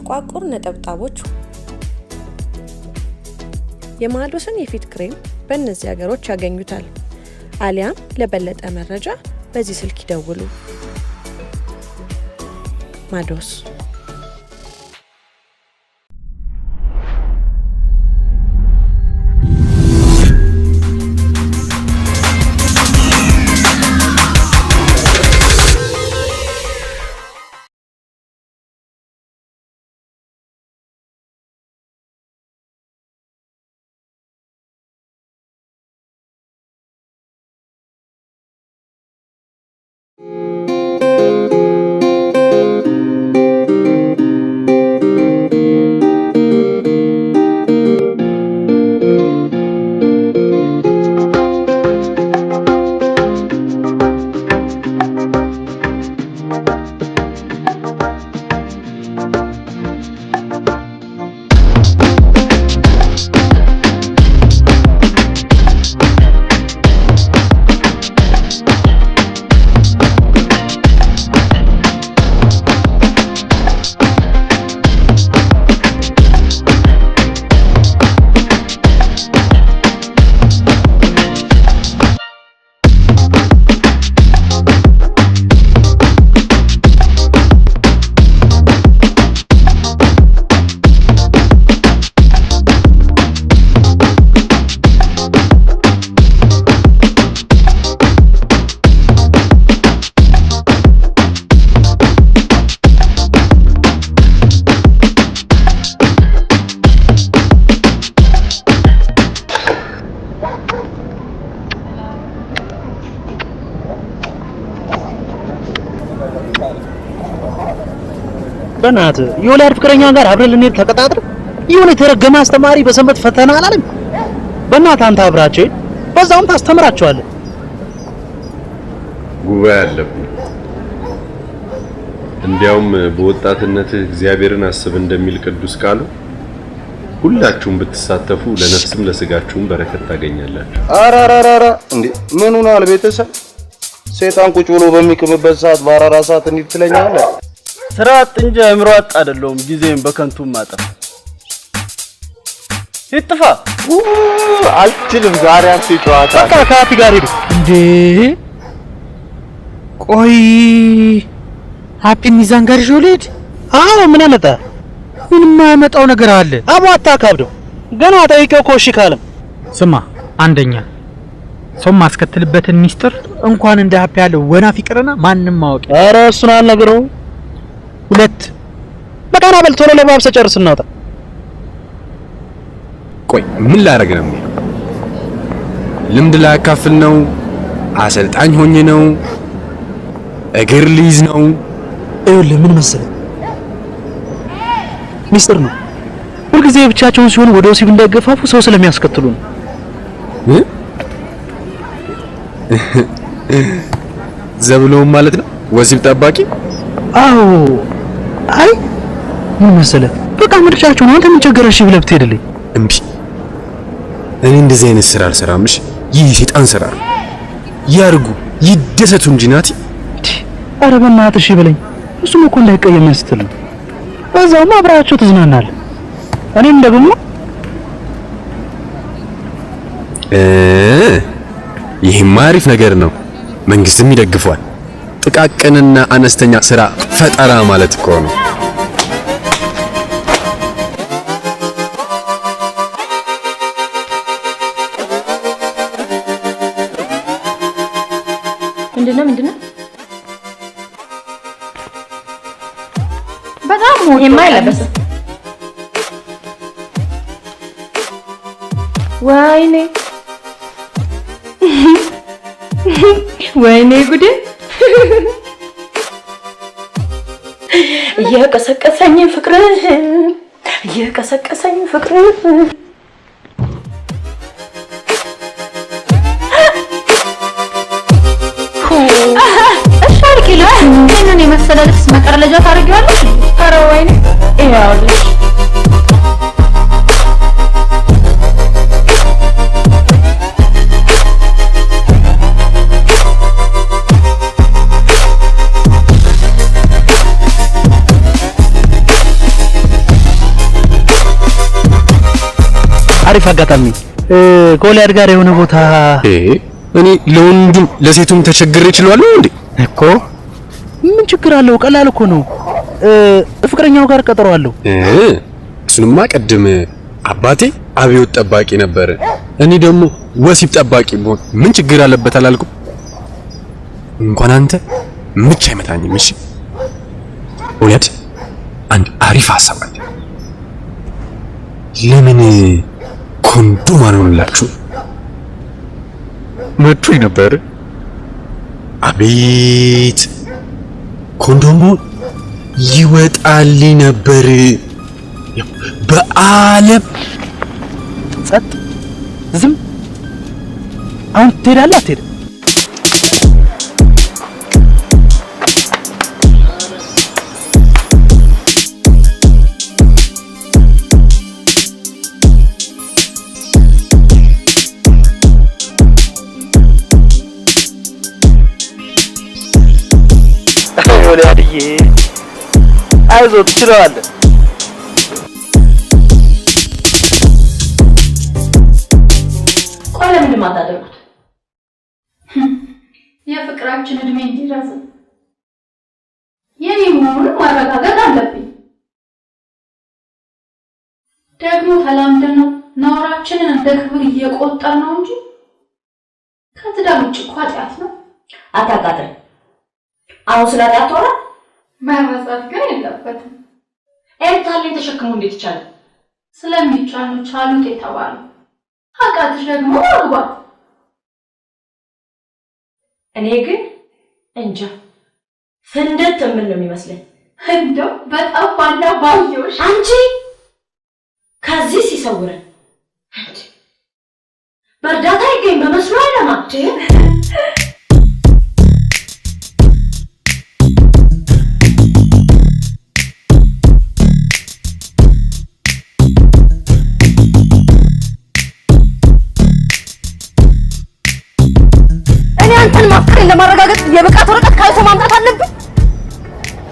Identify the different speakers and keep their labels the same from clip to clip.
Speaker 1: ጥቋቁር ነጠብጣቦች የማዶስን የፊት ክሬም በእነዚህ ሀገሮች ያገኙታል። አሊያም ለበለጠ መረጃ በዚህ ስልክ ይደውሉ። ማዶስ
Speaker 2: በእናት የወላድ ፍቅረኛ ጋር አብረን ልንሄድ ተቀጣጥር የሆነ የተረገመ አስተማሪ በሰንበት ፈተና አላለም። በእናት አንተ አብራቸው በዛውም ታስተምራቸዋለህ።
Speaker 3: ጉባኤ አለብኝ። እንዲያውም በወጣትነት እግዚአብሔርን አስብ እንደሚል ቅዱስ ቃሉ ሁላችሁም ብትሳተፉ ለነፍስም ለስጋችሁም በረከት ታገኛላችሁ።
Speaker 4: አራራራ እንዴ ምን ሆኗል? ቤተሰብ ሰይጣን ቁጭ ብሎ በሚቅምበት ሰዓት ባራራ ሰዓት እንዴት ትለኛለህ?
Speaker 5: ስራ አጥንጃ አእምሮ አጥ አይደለም ጊዜን በከንቱ ማጠፍ። ይጥፋ
Speaker 4: አልችልም። ዛሬ አንተ ጨዋታ
Speaker 2: በቃ ካቲ ጋር ሄዱ እንዴ። ቆይ ሃፒ ሚዛን ጋር ጆሌድ? አዎ ምን አመጣ? ምንም የማያመጣው ነገር አለ። አቦ አታካብደው። ገና ጠይቀው ኮሽ ካለም
Speaker 6: ስማ፣ አንደኛ ሰው ማስከተልበትን ሚስጥር እንኳን እንደ ሃፒ ያለው ወናፍ ይቅርና ማንንም ማወቅ።
Speaker 2: ኧረ እሱን አልነገረው። ሁለት በቃና በል ቶሎ ለባብሰ ጨርስ እናውጣ።
Speaker 7: ቆይ ምን ላደርግ ነው? ልምድ ላካፍል ነው? አሰልጣኝ ሆኜ ነው? እግር ሊዝ ነው?
Speaker 2: ይኸውልህ ምን መሰለህ ሚስጥር ነው። ሁልጊዜ ብቻቸውን ሲሆን ወደ ወሲብ እንዳይገፋፉ ሰው ስለሚያስከትሉ ነው።
Speaker 7: ዘብሎም ማለት ነው ወሲብ ጠባቂ?
Speaker 2: አዎ። አይ ምን መሰለህ በቃ ምርጫቸው ነው። አንተ ምን ቸገረሽ ብለህ ብትሄድልኝ?
Speaker 7: እምቢ፣ እኔ እንደዚህ አይነት ስራ አልሰራም። እሺ ይህ ሰይጣን ስራ ነው። ያርጉ ይደሰቱ እንጂ ናቲ።
Speaker 2: ኧረ በእናትህ እሺ በለኝ። እሱም እኮ እንዳይቀየም ስትል ነው። በዛውም አብራቸው ትዝናናለህ። እኔም ደግሞ
Speaker 7: ይሄማ አሪፍ ነገር ነው። መንግስትም ይደግፈዋል። ጥቃቅንና አነስተኛ ስራ ፈጠራ ማለት እኮ ነው።
Speaker 1: ምንድነው በጣም የማይለበስ ወይኔ ጉዴ! እየቀሰቀሰኝ ፍቅር እሻልኪላ እኔን የመሰለ ልብስ መቀረለጃ ታደርጊዋለሽ? ኧረ ወይኔ ይኸውልሽ
Speaker 2: አሪፍ አጋጣሚ ጎልያድ ጋር የሆነ ቦታ
Speaker 7: እኔ ለወንዱም ለሴቱም ተቸግሬ ይችላል እንዴ
Speaker 2: እኮ ምን ችግር አለው? ቀላል እኮ ነው። ፍቅረኛው ጋር ቀጠሮ አለው።
Speaker 7: እሱንማ ቀድም አባቴ አብዮት ጠባቂ ነበር። እኔ ደግሞ ወሲብ ጠባቂ ብሆን ምን ችግር አለበት አላልኩም? እንኳን አንተ ምች አይመታኝም። እሺ እውነት አንድ አሪፍ ሐሳብ አለ። ለምን ኮንዶም አልሆንላችሁ? መጥቶኝ ነበር። አቤት ኮንዶም ይወጣልኝ ነበር። በዓለም
Speaker 2: ጸጥ ዝም። አሁን ትሄዳለህ አትሄድም?
Speaker 5: ወላዲዬ አይዞህ ትችላለህ።
Speaker 8: ቆይ ለምን ማታደርጉት? የፍቅራችን እድሜ እንዲረዝም የኔ መሆኑን ማረጋገጥ አለብኝ። ደግሞ ተላምደን ነው ነውራችንን እንደ ክብር እየቆጠር ነው እንጂ ከትዳር ውጭ እኮ ኃጢአት ነው።
Speaker 1: አታቃጥል። አሁን ስላጣት ወራ
Speaker 8: መረሳት ግን የለበትም።
Speaker 1: ኤርታሌን ተሸክሞ እንዴት ይቻላል?
Speaker 8: ስለሚቻል ነው ቻሉት የተባለው። አቃትሽ ደግሞ አግባት።
Speaker 1: እኔ ግን እንጃ ፍንደት ምን ነው የሚመስለኝ።
Speaker 8: እንደው በጣም ባላ ባየውሽ
Speaker 1: አንቺ ከዚህ ሲሰውረን በእርዳታ ይገኝ በመስሎ አይለማት።
Speaker 9: ለማረጋገጥ የብቃት ወረቀት ካይሶ ማምጣት አለብኝ።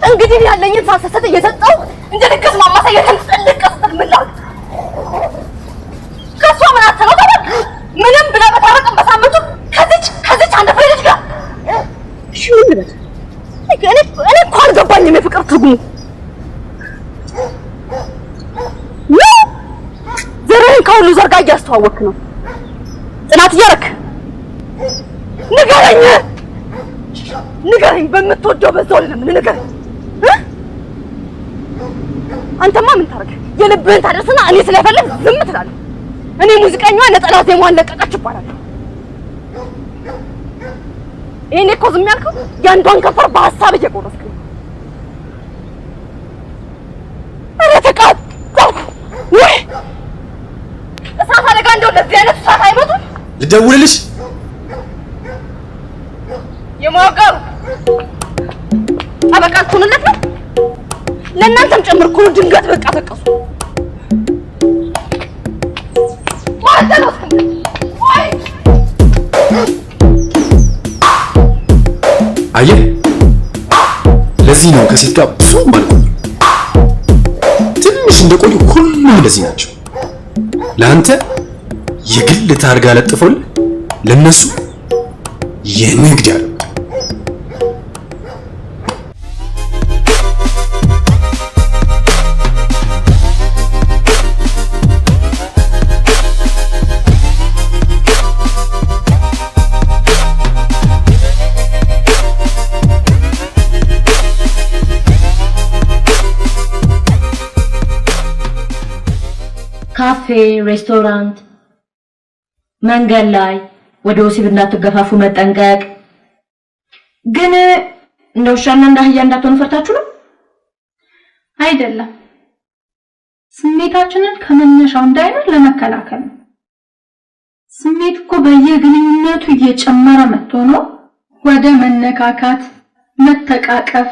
Speaker 9: እንግዲህ ያለኝን ሳሰሰት እየሰጠው እንደ ድግስ ማማሳየትን ጥልቀት ምላል ከሷ ምን አተለው ታዲያ? ምንም ብላ በታረቀም በሳምንቱ ከዚች አንድ ፍሬት ጋር እሺ ምን ልበል? እኔ እኮ አልገባኝም የፍቅር ትርጉሙ። ዘርህን ከሁሉ ዘርጋ እያስተዋወክ ነው። ጽናት እያረክ ንገረኝ በምትወደው በዛው ለምን ንገረኝ። አንተማ ምን ታረግ? የልብህን ታደርስና እኔ ስለፈለግ ዝም ትላለህ። እኔ ሙዚቀኛዋ ነጠላ ዜማዋን ለቀቀች ይባላል። እኔ እኮ ዝም ያልከው ያንዷን ከንፈር በሐሳብ እየቆረስክ ነው። ኧረ ተቃጠልኩ። ወይ እሳት አደጋ እንደው ለዚህ አይነት እሳት አይመጡም።
Speaker 7: ልደውልልሽ
Speaker 9: የማጋሩ አበቃ ትሆንለት ነው። ለእናንተም ጨምር እኮ ድንገት በቃ ተቀሱ ማተነው።
Speaker 7: አየህ፣ ለዚህ ነው ከሴት ጋር ብዙ ማለት ነው። ትንሽ እንደቆዩ ሁሉም እንደዚህ ናቸው። ለአንተ የግል ታርጋ ለጥፎልህ ለነሱ የንግድ ያለው
Speaker 1: ካፌ፣ ሬስቶራንት፣ መንገድ ላይ ወደ ወሲብ እንዳትገፋፉ መጠንቀቅ። ግን እንደ ውሻና እንደ አህያ እንዳትሆኑ ፈርታችሁ ነው
Speaker 8: አይደለም። ስሜታችንን ከመነሻው እንዳይኖር ለመከላከል ነው። ስሜት እኮ በየግንኙነቱ እየጨመረ መጥቶ ነው ወደ መነካካት፣ መተቃቀፍ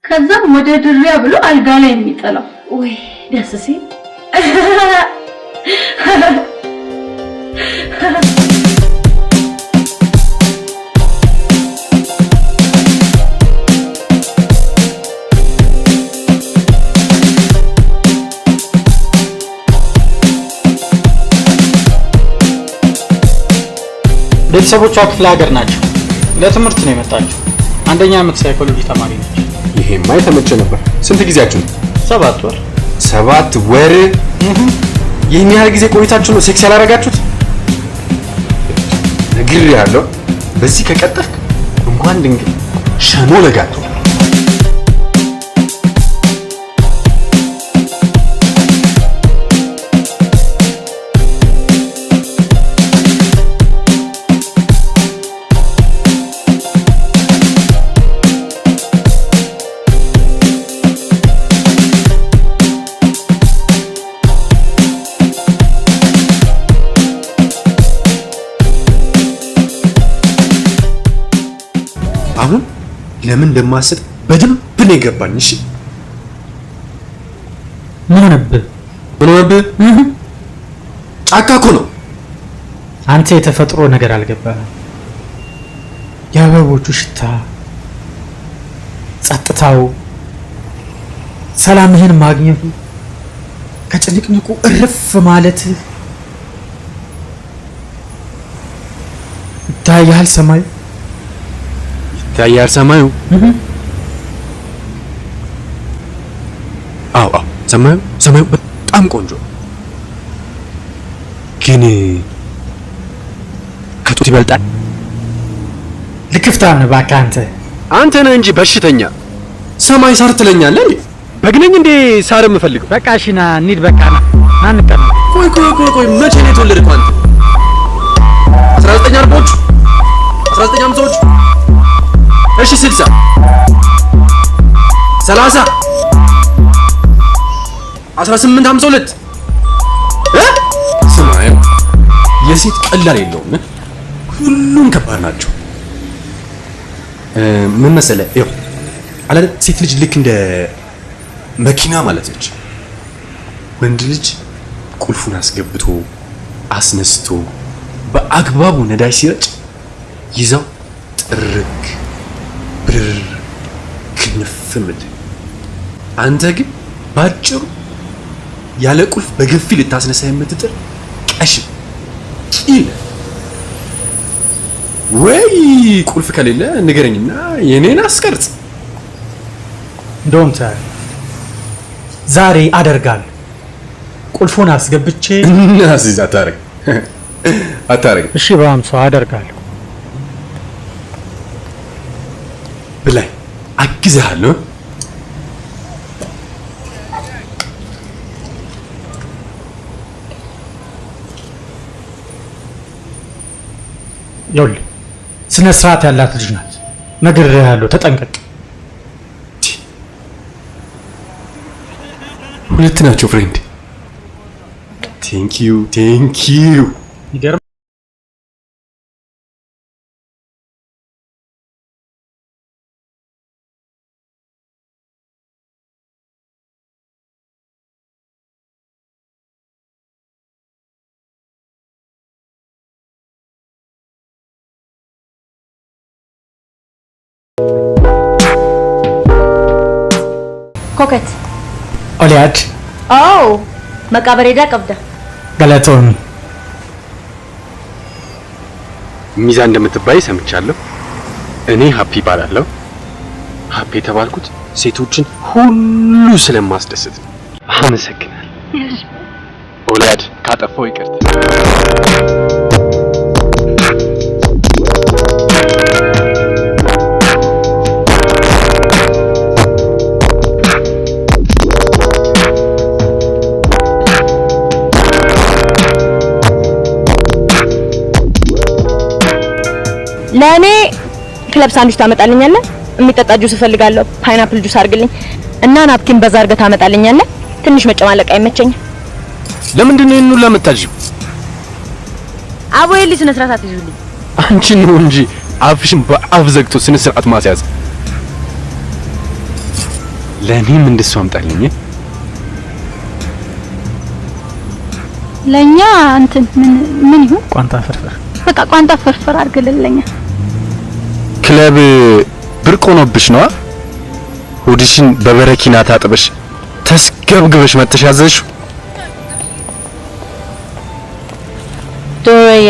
Speaker 8: ከዛም ወደ ድሪያ ብሎ አልጋ ላይ የሚጥለው።
Speaker 1: ወይ ደስ ሲል
Speaker 6: ቤተሰቦቿ ክፍለ ሀገር ናቸው። ለትምህርት ነው የመጣችው። አንደኛ ዓመት ሳይኮሎጂ ተማሪ ነች።
Speaker 7: ይሄማ የተመቸ ነበር። ስንት ጊዜያችሁ?
Speaker 6: 7 ወር።
Speaker 7: 7 ወር? ይህን ያህል ጊዜ ቆይታችሁ ነው ሴክስ ያላረጋችሁት? ነግሬሃለሁ። በዚህ ከቀጠልክ እንኳን ድንግል ሸኖ ለጋቱ። አሁን ለምን እንደማስጥ በደንብ ነው የገባኝ። እሺ
Speaker 6: ምን ሆነብህ?
Speaker 7: ጫካ እኮ ነው።
Speaker 6: አንተ የተፈጥሮ ነገር አልገባህም። የአበቦቹ ሽታ፣ ጸጥታው፣ ሰላምህን ማግኘቱ፣ ከጭንቅንቁ እርፍ ማለት ይታያል ሰማዩ
Speaker 7: ይታያል ሰማዩ። አዎ ሰማዩ በጣም ቆንጆ ግን ከጡት ይበልጣል።
Speaker 6: ልክፍታም እባክህ
Speaker 7: አንተ ነህ እንጂ በሽተኛ። ሰማይ ሳር ትለኛለህ እንዴ? በግነኝ እንዴ ሳር የምፈልገው?
Speaker 6: በቃ እሺ ና እንሂድ። በቃ ና እንቀር።
Speaker 7: ቆይ መቼ ነው የተወለድከው አንተ? 1940ዎቹ 1950ዎቹ? እሺ 60 30 1852 ስማየው የሴት ቀላል የለውም። ሁሉም ከባድ ናቸው። ምን መሰለህ ይኸው አላለ ሴት ልጅ ልክ እንደ መኪና ማለት ነች። ወንድ ልጅ ቁልፉን አስገብቶ አስነስቶ በአግባቡ ነዳጅ ሲረጭ ይዛው ጥርግ ብር ክንፍምድ። አንተ ግን ባጭሩ ያለ ቁልፍ በገፊ ልታስነሳ የምትጥር ቀሽም ቂል። ወይ ቁልፍ ከሌለ ንገረኝና የኔን አስቀርጽ።
Speaker 6: እንደውም ዛሬ አደርጋለሁ። ቁልፉን አስገብቼ
Speaker 7: እናስይዝ። አታረግ።
Speaker 6: እሺ በአምሳ አደርጋለሁ።
Speaker 7: ብላይ አግዝሃለሁ።
Speaker 6: ይኸውልህ ስነ ስርዓት ያላት ልጅ ናት። ነግሬሃለሁ፣ ተጠንቀቅ።
Speaker 7: ሁለት ናቸው ፍሬንድ። ቴንኪዩ ይገርም።
Speaker 9: ኮከት
Speaker 6: ኦሊያድ
Speaker 9: አው መቃበሬዳ ቀብዳ
Speaker 6: ገለቶን
Speaker 7: ሚዛ እንደምትባይ ሰምቻለሁ። እኔ ሃፒ ባላለሁ። ሃፒ የተባልኩት ሴቶችን ሁሉ ስለማስደስት ነው። አመሰግናለሁ ኦሊያድ። ካጠፋው ይቅርታ።
Speaker 9: ለኔ ክለብ ሳንዱች ታመጣልኛለህ? የሚጠጣ ጁስ እፈልጋለሁ። ፓይናፕል ጁስ አድርግልኝ እና ናፕኪን በዛ አድርገህ ታመጣልኛለህ? ትንሽ መጨማለቅ አይመቸኝም።
Speaker 7: ለምንድን ነው ይሄን ሁሉ የምታጅው?
Speaker 9: አቦዬ ስነ ስርዓት አትይዙልኝ።
Speaker 7: አንቺ ነው እንጂ አፍሽን በአፍ ዘግቶ ስነ ስርዓት ማስያዝ። ለኔም እንደሱ አምጣልኝ።
Speaker 8: ለኛ እንትን ምን ይሁን?
Speaker 6: ቋንጣ ፍርፍር።
Speaker 8: በቃ ቋንጣ ፍርፍር አድርግልኝ።
Speaker 7: ክለብ ብርቅ ሆኖብሽ ነው? ሆድሽን በበረኪና ታጥበሽ ተስገብግበሽ መጥተሽ ያዘሽው?
Speaker 9: ዶሮዬ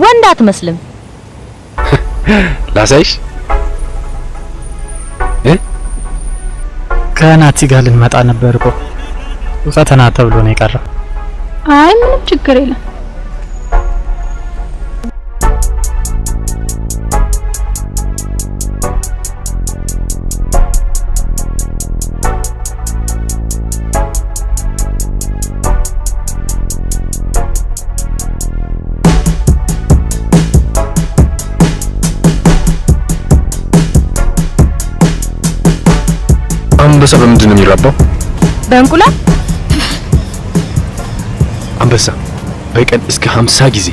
Speaker 9: ወንድ አትመስልም።
Speaker 7: ላሳይሽ
Speaker 6: ከናቲ ጋር ልንመጣ ነበር እኮ ፈተና ተብሎ ነው የቀረው።
Speaker 8: አይ ምንም ችግር የለም።
Speaker 7: አንበሳ በምንድን ነው የሚራባው?
Speaker 9: በእንቁላል።
Speaker 7: አንበሳ በቀን እስከ 50 ጊዜ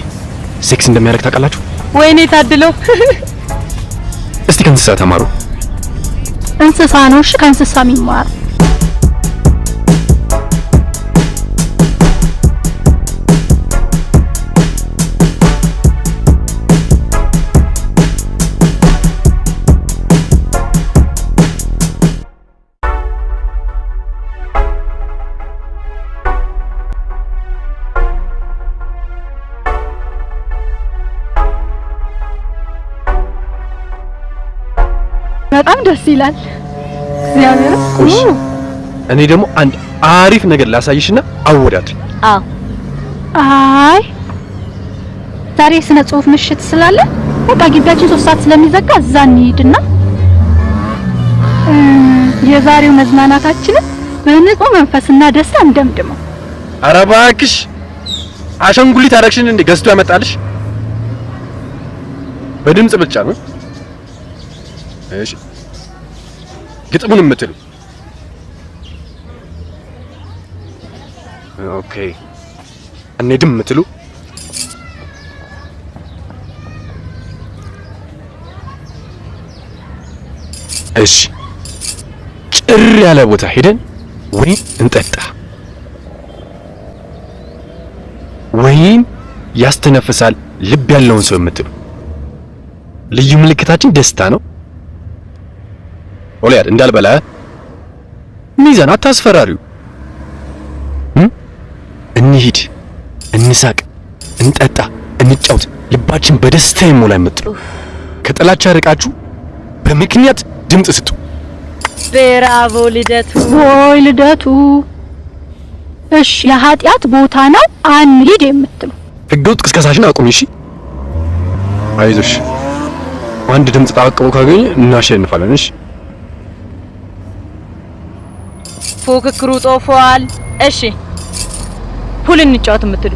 Speaker 7: ሴክስ እንደሚያደርግ ታውቃላችሁ?
Speaker 9: ወይኔ ታድለው።
Speaker 7: እስቲ ከእንስሳ ተማሩ።
Speaker 8: እንስሳ ነው እሺ፣ ከእንስሳ የሚማር በጣም ደስ ይላል። እግዚአብሔር
Speaker 7: እኔ ደግሞ አንድ አሪፍ ነገር ላሳይሽና አወዳድር።
Speaker 9: አዎ
Speaker 8: አይ ዛሬ ስነ ጽሁፍ ምሽት ስላለ በቃ ግቢያችን 3 ሰዓት ስለሚዘጋ እዛ እንሂድና የዛሬው መዝናናታችንን በንጹህ መንፈስና ደስታ እንደምድመው።
Speaker 7: ኧረ እባክሽ አሻንጉሊት አረግሽን እንደ ገዝቶ ያመጣልሽ በድምጽ ብቻ ነው። እሺ ግጥሙን የምትሉ ኦኬ እንሂድም የምትሉ እሺ ጭር ያለ ቦታ ሄደን ወይን እንጠጣ፣ ወይን ያስተነፍሳል ልብ ያለውን ሰው የምትሉ ልዩ ምልክታችን ደስታ ነው። ኦሊያድ እንዳልበላ ሚዛን አታስፈራሪው። እንሂድ፣ እንሳቅ፣ እንጠጣ፣ እንጫውት፣ ልባችን በደስታ ይሞላ የምትሉ ከጥላቻ ርቃችሁ በምክንያት ድምጽ ስጡ።
Speaker 9: ብራቮ ልደቱ።
Speaker 8: ወይ ልደቱ። እሺ የኃጢአት ቦታ ነው አንሂድ የምትሉ
Speaker 7: ህገወጥ ቅስቀሳሽን አቁሚ። እሺ አይዞሽ፣ አንድ ድምጽ ታቀበው ካገኘ እናሸንፋለን። እሺ
Speaker 9: ፉክክሩ ጦፏል። እሺ ፑል እንጫወት የምትሉ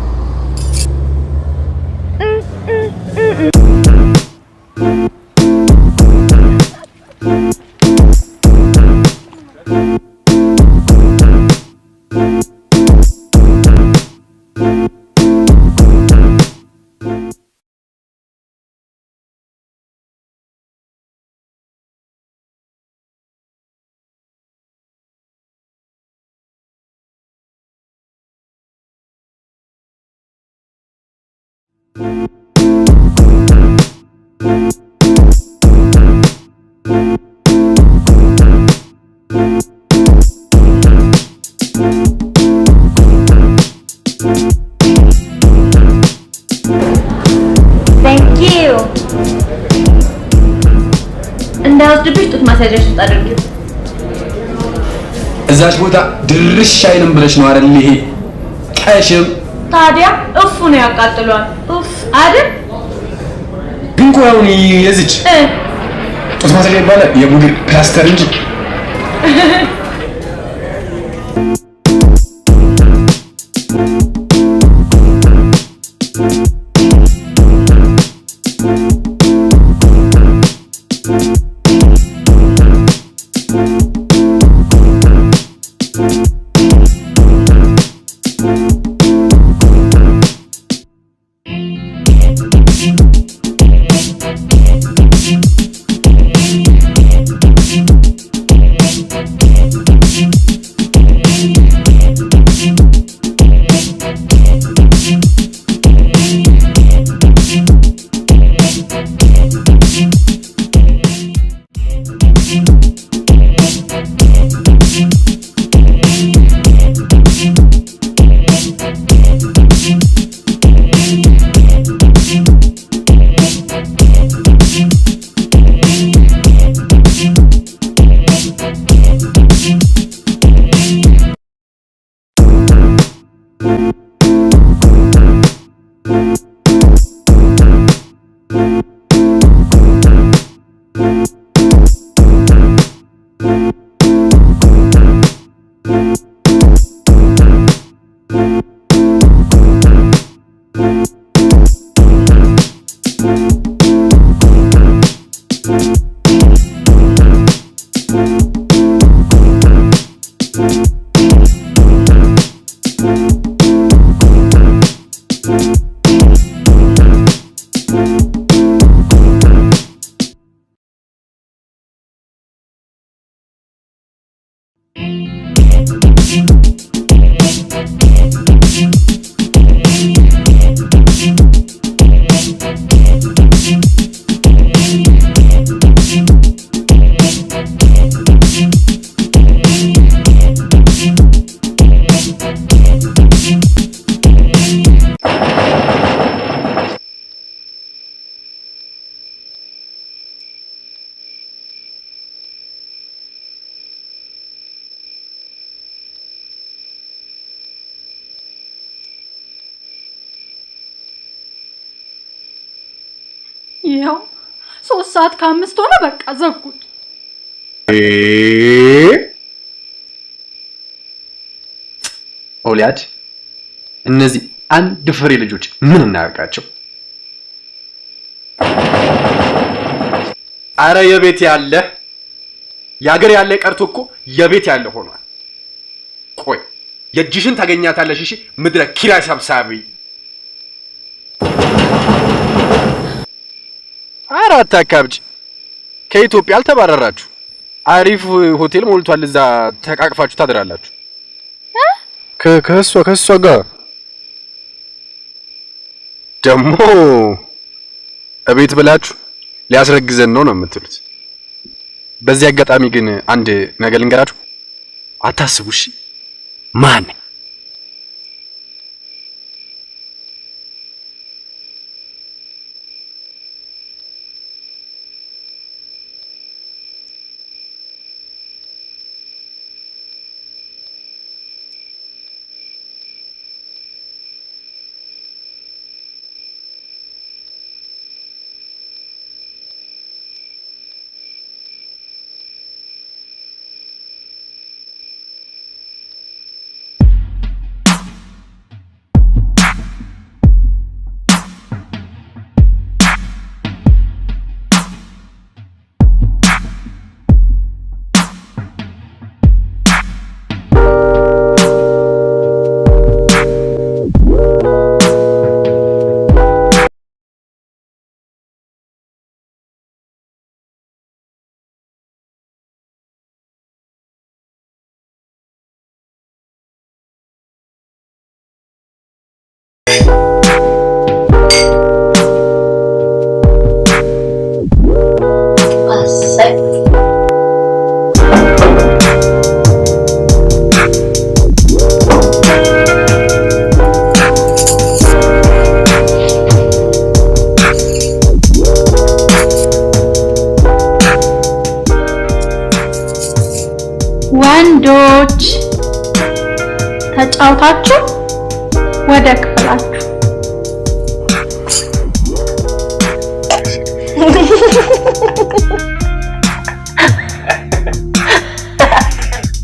Speaker 9: እንዳይወስድብሽ ጡት ማሳጃሽ ውስጥ አድርጊው።
Speaker 7: እዛች ቦታ ድርሽ አይልም ብለሽ ነው አይደል? ይሄ ቀሽም
Speaker 9: ታዲያ እፉ ነው ያቃጥሏል። ኡፍ አይደል?
Speaker 7: ግን ቆያውን የዝች ጡት ማሳጃ ይባላል የቡግር ፕላስተር እንጂ
Speaker 8: ይኸው 3 ሰዓት ከ5 ሆነ በቃ ዘጉት።
Speaker 7: ኦሊያድ እነዚህ አንድ ፍሬ ልጆች ምን እናርጋቸው? አረ የቤት ያለ ያገር ያለ ቀርቶ እኮ የቤት ያለ ሆኗል። ቆይ የእጅሽን ታገኛታለሽ። እሺ ምድረ ኪራይ ሰብሳቢ። አራት አካብጭ ከኢትዮጵያ አልተባረራችሁ። አሪፍ ሆቴል ሞልቷል። እዛ ተቃቅፋችሁ ታድራላችሁ። ከሷ ጋር ደግሞ እቤት ብላችሁ ሊያስረግዘን ነው የምትሉት። በዚህ አጋጣሚ ግን አንድ ነገር ልንገራችሁ፣ አታስቡ እሺ። ማን
Speaker 8: ወንዶች ተጫውታችሁ ወደ ክፍላችሁ።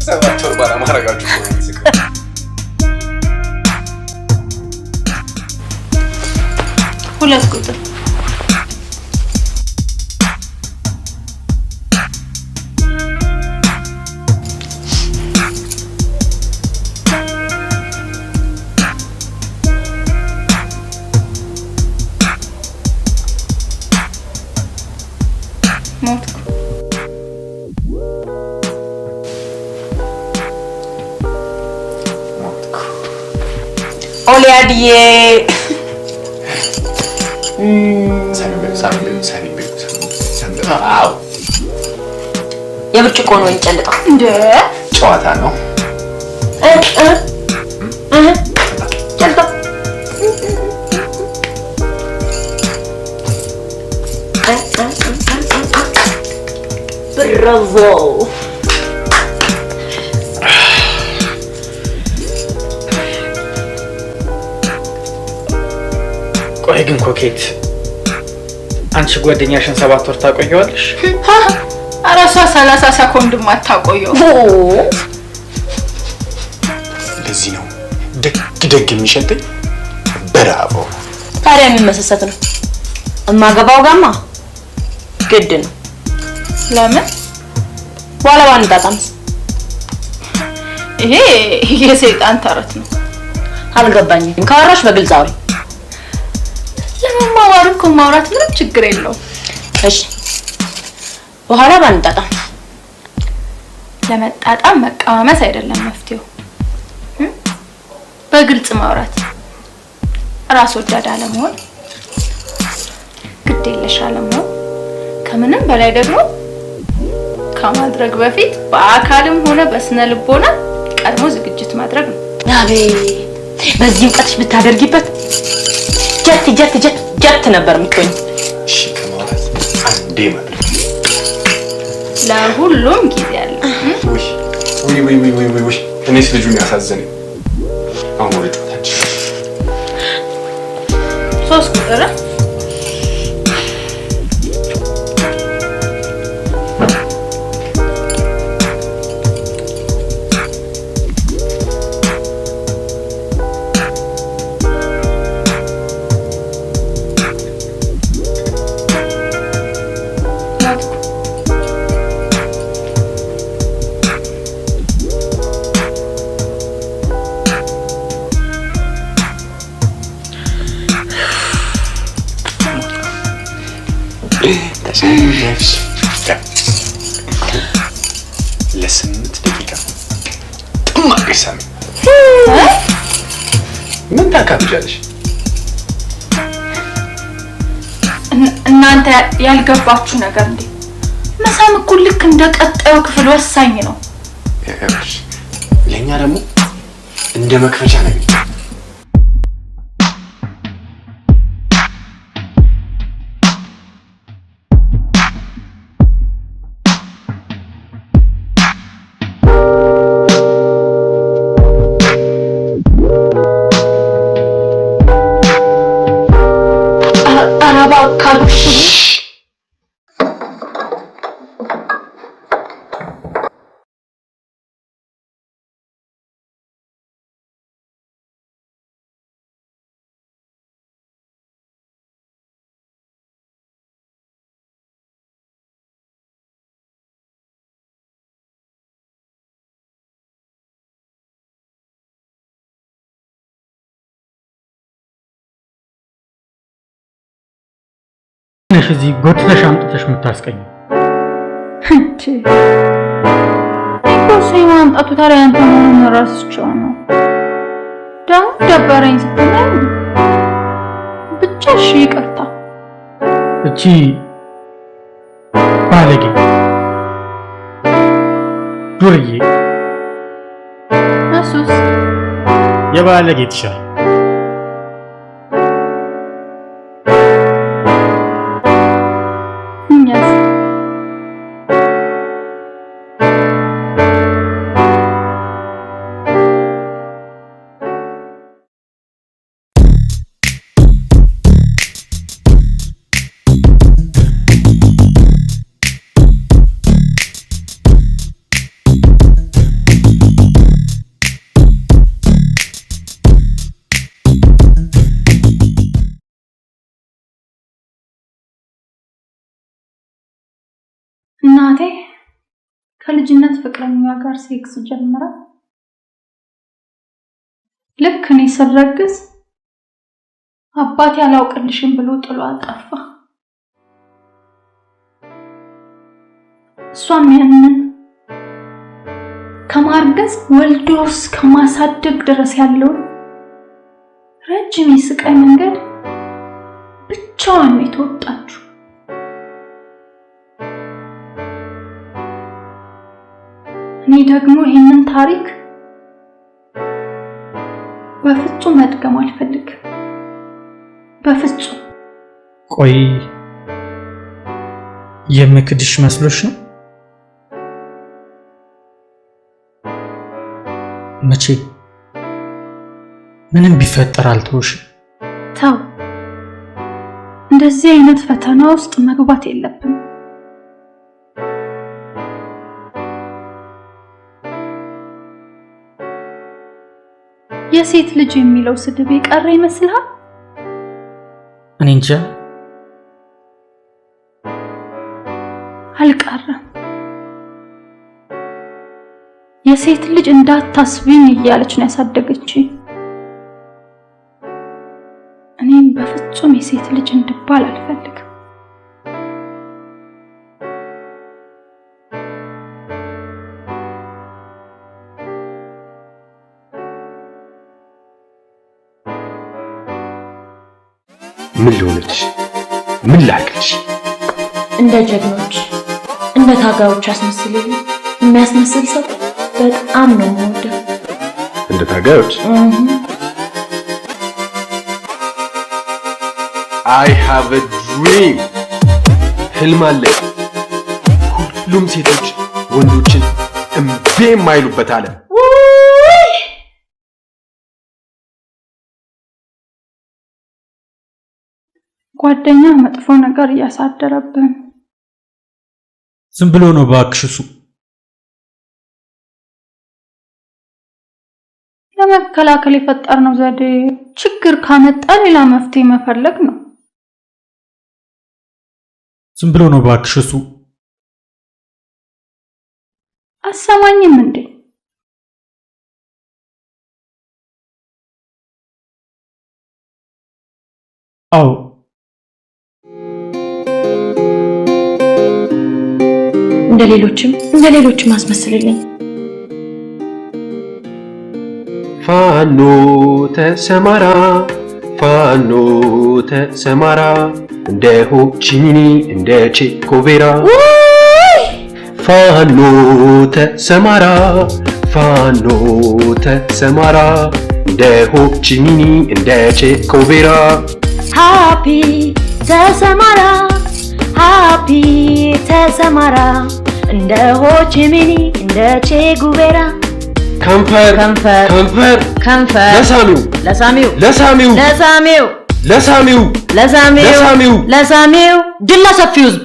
Speaker 7: ሰባቸው ባራ ማረጋችሁ
Speaker 9: ሁለት ቁጥር ኦሊያድዬ የብርጭቆ ነው እንጨልጣው እንደ ጨዋታ ነው። ጨልጣው ብራቮ።
Speaker 6: ቆይ ግን ኮኬት አንቺ ጓደኛሽን 7 ወር ታቆየዋለሽ?
Speaker 8: አራሷ 30 ሰኮንድ ማታቆየው።
Speaker 7: ለዚህ ነው ደግ የሚሸተኝ። ብራቮ።
Speaker 9: ታዲያ ምን መሰሰት ነው? እማገባው ጋማ ግድ ነው።
Speaker 8: ለምን
Speaker 9: በኋላ ባንጣጣምስ?
Speaker 8: ይሄ የሰይጣን ተረት ነው።
Speaker 9: አልገባኝም። ካወራሽ በግልጽ አውሪ።
Speaker 8: ለማዋሩ እኮ ማውራት ምንም ችግር የለውም።
Speaker 9: እሺ በኋላ ባንጣጣም።
Speaker 8: ለመጣጣም መቃወመስ አይደለም መፍትሄው፣ በግልጽ ማውራት፣ ራስ ወዳድ አለመሆን፣ ግድ የለሽ አለመሆን፣ ከምንም በላይ ደግሞ ከማድረግ በፊት በአካልም ሆነ በስነ ልቦና ቀድሞ ዝግጅት ማድረግ ነው።
Speaker 9: አቤት በዚህ እውቀትሽ ብታደርጊበት ጀት ነበር የምትሆኝ።
Speaker 7: እሺ ከማውራት አንዴ ማለት
Speaker 8: ለሁሉም ጊዜ አለ።
Speaker 7: ወይ እኔስ ልጁን ያሳዘነኝ። አሁን ወደ ጨዋታችን
Speaker 8: 3 ቁጥር
Speaker 7: ለ8 ደቂቃ ጥማቅ ሳሚ ምን ታካብጃለሽ?
Speaker 8: እናንተ ያልገባችሁ ነገር እንዴ መሳም እኮ ልክ እንደ ቀጣዩ ክፍል ወሳኝ ነው።
Speaker 7: ለኛ ደግሞ እንደ መክፈቻ ነው።
Speaker 6: ነሽ እዚህ ጎትተሽ አምጥተሽ የምታስቀኝ
Speaker 8: እንዴ? እኮ ማምጣቱ ታዲያ አንተ ምን ረስቸው ነው? ደግሞ ደበረኝ ስትለኝ ብቻ እሺ ይቅርታ።
Speaker 6: እቺ ባለጌ ዱርዬ
Speaker 8: እሱስ
Speaker 6: የባለጌ ትሻል
Speaker 8: እናቴ ከልጅነት ፍቅረኛ ጋር ሴክስ ጀመረ። ልክ እኔ ስረግዝ አባቴ አላውቅልሽም ብሎ ጥሎ አጠፋ። እሷም ያንን ከማርገዝ ወልዶስ ከማሳደግ ድረስ ያለውን ረጅም የስቃይ መንገድ ብቻዋን ነው የተወጣችው። እኔ ደግሞ ይሄንን ታሪክ በፍጹም መድገም አልፈልግም። በፍጹም።
Speaker 6: ቆይ የምክድሽ መስሎሽ ነው? መቼ ምንም ቢፈጠር አልተውሽ።
Speaker 8: ተው፣ እንደዚህ አይነት ፈተና ውስጥ መግባት የለብንም። የሴት ልጅ የሚለው ስድብ የቀረ ይመስልሃል?
Speaker 6: እኔ እንጃ።
Speaker 8: አልቀረም። የሴት ልጅ እንዳታስቢኝ እያለች ነው ያሳደገችኝ። እኔም በፍጹም የሴት ልጅ እንድባል አልፈልግም።
Speaker 7: ምን ልሆንልሽ? ምን ላድርግልሽ?
Speaker 9: እንደ ጀግኖች እንደ ታጋዮች አስመስልልኝ። የሚያስመስል ሰው በጣም ነው የምወደው።
Speaker 7: እንደ ታጋዮች I have a dream. ህልም አለኝ። ሁሉም ሴቶች ወንዶችን እምቢ የማይሉበት አለ።
Speaker 8: ጓደኛ መጥፎ ነገር እያሳደረብን።
Speaker 6: ዝም ብሎ ነው እባክሽ እሱ።
Speaker 8: ለመከላከል የፈጠርነው ዘዴ ችግር ካመጣ ሌላ መፍትሄ መፈለግ ነው።
Speaker 6: ዝም ብሎ ነው እባክሽ እሱ።
Speaker 8: አሰማኝም እንዴ?
Speaker 6: አዎ
Speaker 9: እንደ ሌሎችም አስመስልልኝ።
Speaker 7: ፋኖ ተሰማራ ፋኖ ተሰማራ እንደ ሆቺሚኒ እንደ ቼ ጉቬራ ፋኖ ተሰማራ ፋኖ ተሰማራ እንደ ሆቺሚኒ እንደ ቼ ጉቬራ
Speaker 9: ሃፒ ተሰማራ ሃፒ ተሰማራ እንደ ሆቺሚኒ እንደ ቼ ጉቬራ
Speaker 7: ከንፈር
Speaker 9: ከንፈር
Speaker 7: ከንፈር
Speaker 9: ከንፈር
Speaker 7: ለሳሚው
Speaker 9: ለሳሚው
Speaker 7: ለሳሚው
Speaker 9: ለሳሚው
Speaker 7: ለሳሚው
Speaker 9: ለሳሚው
Speaker 7: ለሳሚው
Speaker 9: ለሳሚው ድል ለሰፊው ህዝብ።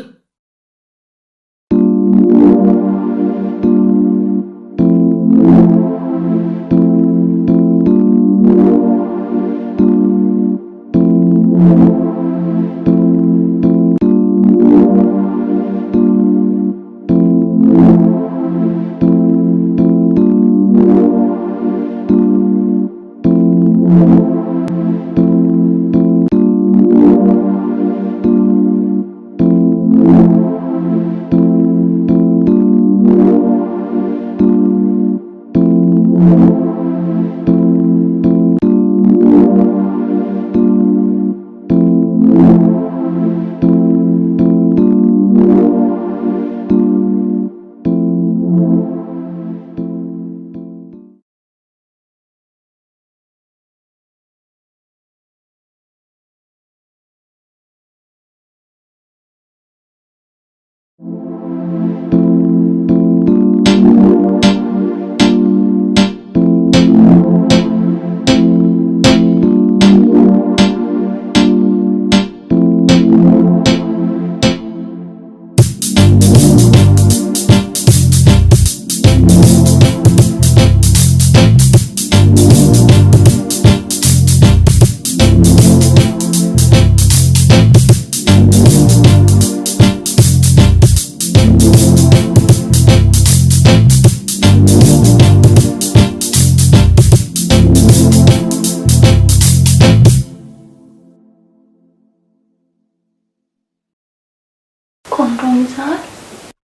Speaker 6: ኮንዶም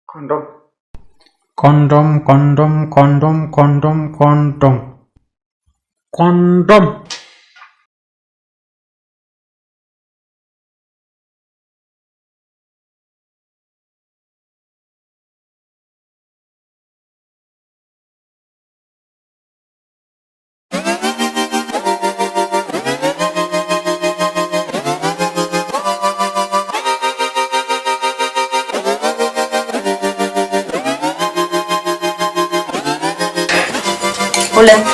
Speaker 6: ኮንዶም ኮንዶም ኮንዶም ኮንዶም ኮንዶም ኮንዶም
Speaker 9: ሁለት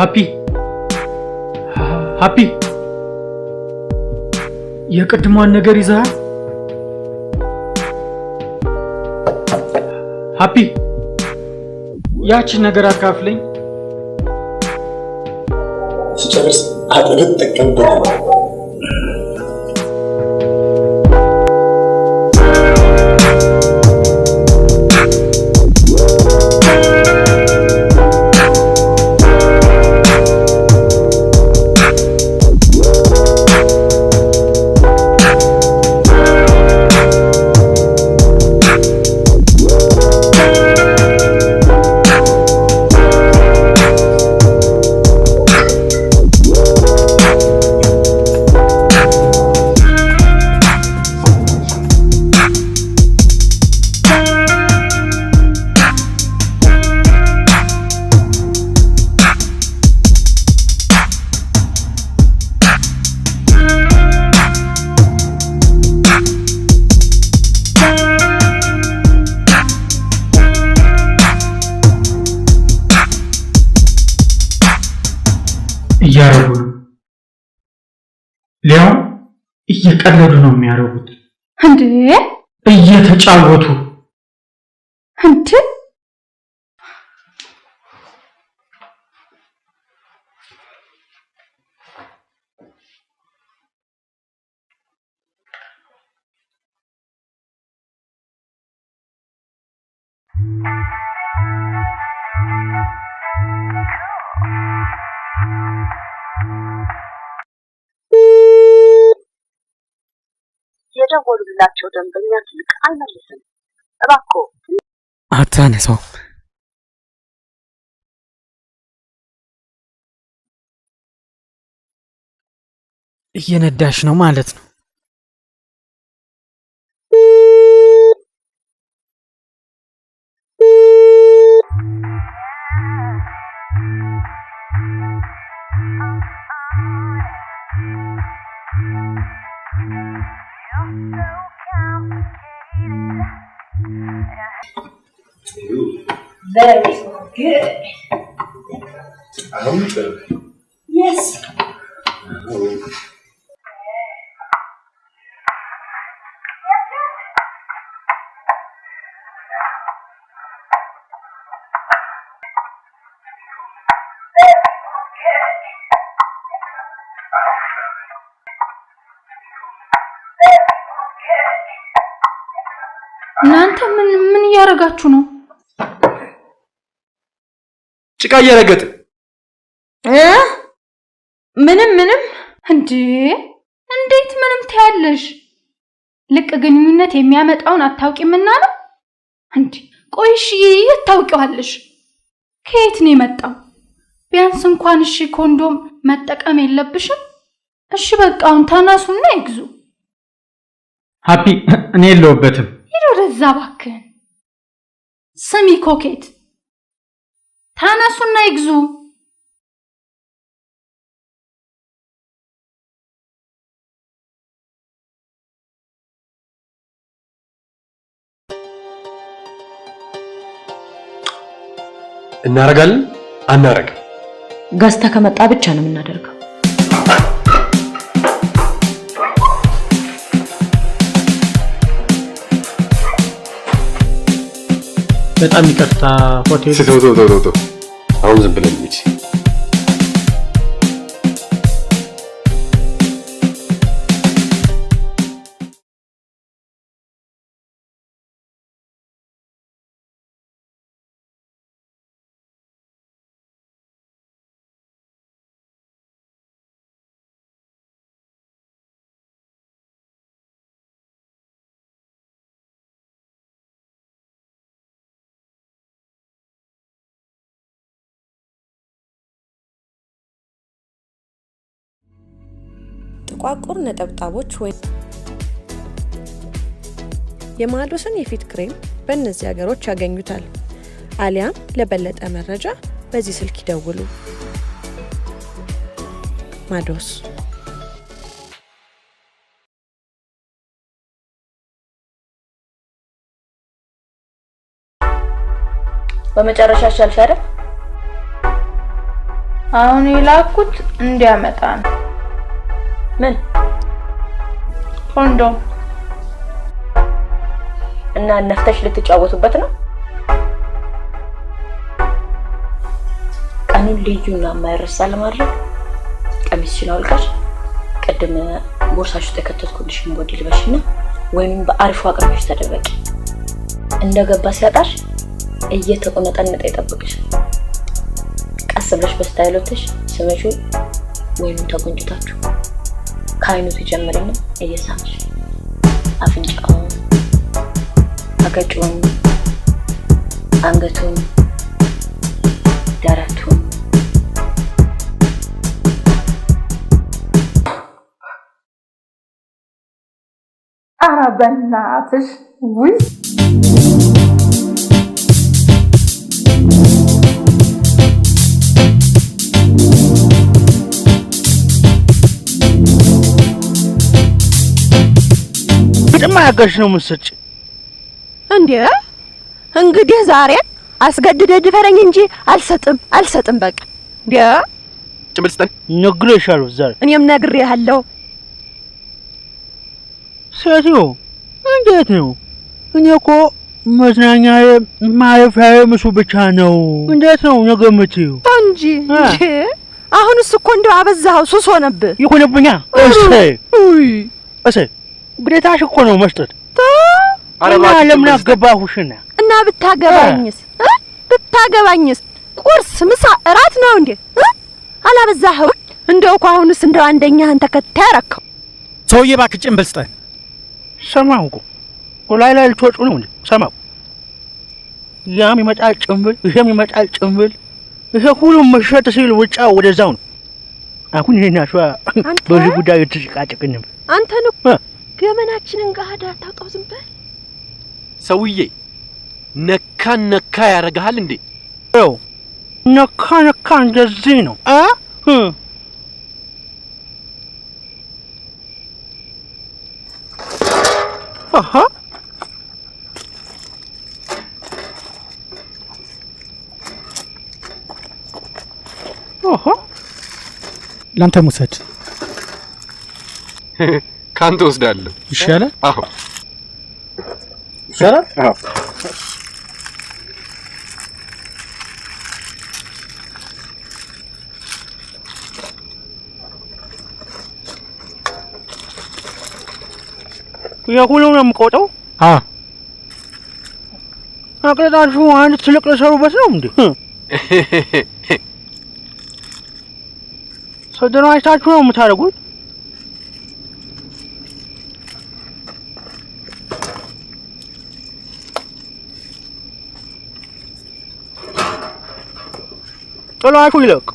Speaker 6: ሃፒ የቅድሟን ነገር ይዘሃል? ሃፒ ያቺን ነገር አካፍለኝ።
Speaker 7: ስጨርስ አጥብቅ ተቀበል።
Speaker 6: እያረጉ ነው። ሊያው እየቀለዱ ነው የሚያረጉት።
Speaker 8: እንዴ
Speaker 6: እየተጫወቱ
Speaker 8: እንዴ
Speaker 9: የደወሉላቸው ደንበኛ ስልክ አይመልስም። እባክዎ
Speaker 6: አታነሳው። እየነዳሽ ነው ማለት ነው።
Speaker 9: Very good. Yes.
Speaker 8: እናንተ ምን እያረጋችሁ ነው?
Speaker 7: ጭቃ እየረገጥ
Speaker 8: ምንም እንዴ እንዴት ምንም ታያለሽ? ልቅ ግንኙነት የሚያመጣውን አታውቂምና ነው እንዴ? ቆይሽ ታውቂዋለሽ? ከየት ነው የመጣው? ቢያንስ እንኳን እሺ ኮንዶም መጠቀም የለብሽም? እሺ በቃ አሁን ተነሱና ይግዙ።
Speaker 6: ሃፒ እኔ የለውበትም።
Speaker 8: ሂድ ወደዛ እባክህን። ስሚ ኮኬት ተነሱና ይግዙ።
Speaker 7: እናረጋለን አናረግም?
Speaker 1: ገዝተህ ከመጣ ብቻ ነው የምናደርገው።
Speaker 6: በጣም ይቅርታ ሆቴል
Speaker 7: ተው አሁን ዝም ብለን እንሂድ።
Speaker 1: ጥቋቁር ነጠብጣቦች ወይ የማዶስን የፊት ክሬም በእነዚህ ሀገሮች ያገኙታል። አሊያም ለበለጠ መረጃ በዚህ ስልክ ይደውሉ። ማዶስ
Speaker 9: በመጨረሻ ሻልሽ አይደል?
Speaker 8: አሁን የላኩት እንዲያመጣ ነው።
Speaker 9: ምን
Speaker 8: ኮንዶም
Speaker 9: እና ነፍተሽ ልትጫወቱበት ነው? ቀኑን ልዩና የማይረሳ ለማድረግ ቀሚስሽን አውልቀሽ ቅድም ቦርሳሽ ውስጥ የከተትኩልሽን ቦዲ ልበሽና ወይም በአሪፉ አቅርበሽ ተደበቂ። እንደገባ ሲያጣሽ እየተቆነጠነጠ ይጠብቅሽ። ቀስ ብለሽ በስታይሎትሽ ስመሹ ወይም ተቆንጭታችሁ ከአይኑ ትጀምሪና እየሳምሽ አፍንጫውን፣ አገጩን፣ አንገቱን፣ ደረቱን
Speaker 8: ኧረ በእናትሽ ውይ
Speaker 2: በጣም ያጋሽ ነው መሰጭ
Speaker 1: እንዴ እንግዲህ ዛሬ አስገድደ ድፈረኝ እንጂ አልሰጥም በቃ እንዴ
Speaker 7: ጭምብል ስጠን
Speaker 2: ነግሬሻለሁ ዛሬ
Speaker 1: እኔም ነግሬሃለሁ
Speaker 2: ሴትዮ እንዴት ነው እኔ እኮ መዝናኛዬ ማረፊያዬ ምሱ ብቻ ነው እንዴት ነው ነገ የምትይው
Speaker 1: እንጂ አሁንስ እኮ እንደው አበዛኸው ሱስ ሆነብህ
Speaker 2: ይሁንብኛ እሰይ ግዴታሽ እኮ ነው መስጠት አረባ ለምን አገባሁሽና
Speaker 1: እና ብታገባኝስ ቁርስ ምሳ እራት ነው እንዴ አላበዛኸው እንደው እኮ አሁንስ እንደው አንደኛህን ተከታይ አረከው
Speaker 6: ሰውዬ እባክህ ጭምብል ስጠን
Speaker 2: ሰማሁ እኮ ወላይ ላይ ልትወጡ ነው እንዴ ሰማሁ ያም ይመጣል ጭምብል ይሄም ይመጣል ጭምብል ይሄ ሁሉም መሸጥ ሲል ውጫ ወደዛው ነው አሁን ይሄና ሸዋ በዚህ ጉዳይ ተጨቃጨቅን
Speaker 1: አንተን ገመናችንን ጋዳ ታውጣው ዝም በል
Speaker 7: ሰውዬ ነካ ያረጋል እንዴ
Speaker 2: ያው ነካ እንደዚህ ነው አሃ
Speaker 6: ላንተ ሙሰድ
Speaker 7: ካንተ ወስዳለሁ
Speaker 6: ይሻላል
Speaker 7: አዎ
Speaker 2: ይሻላል አዎ የሁሉም ነው የምቆጠው አቅጣጫችሁ አንድ ትልቅ ለሰሩበት ነው እንዴ ተደራጅታችሁ ነው የምታደርጉት ጥላችሁ ይለቅ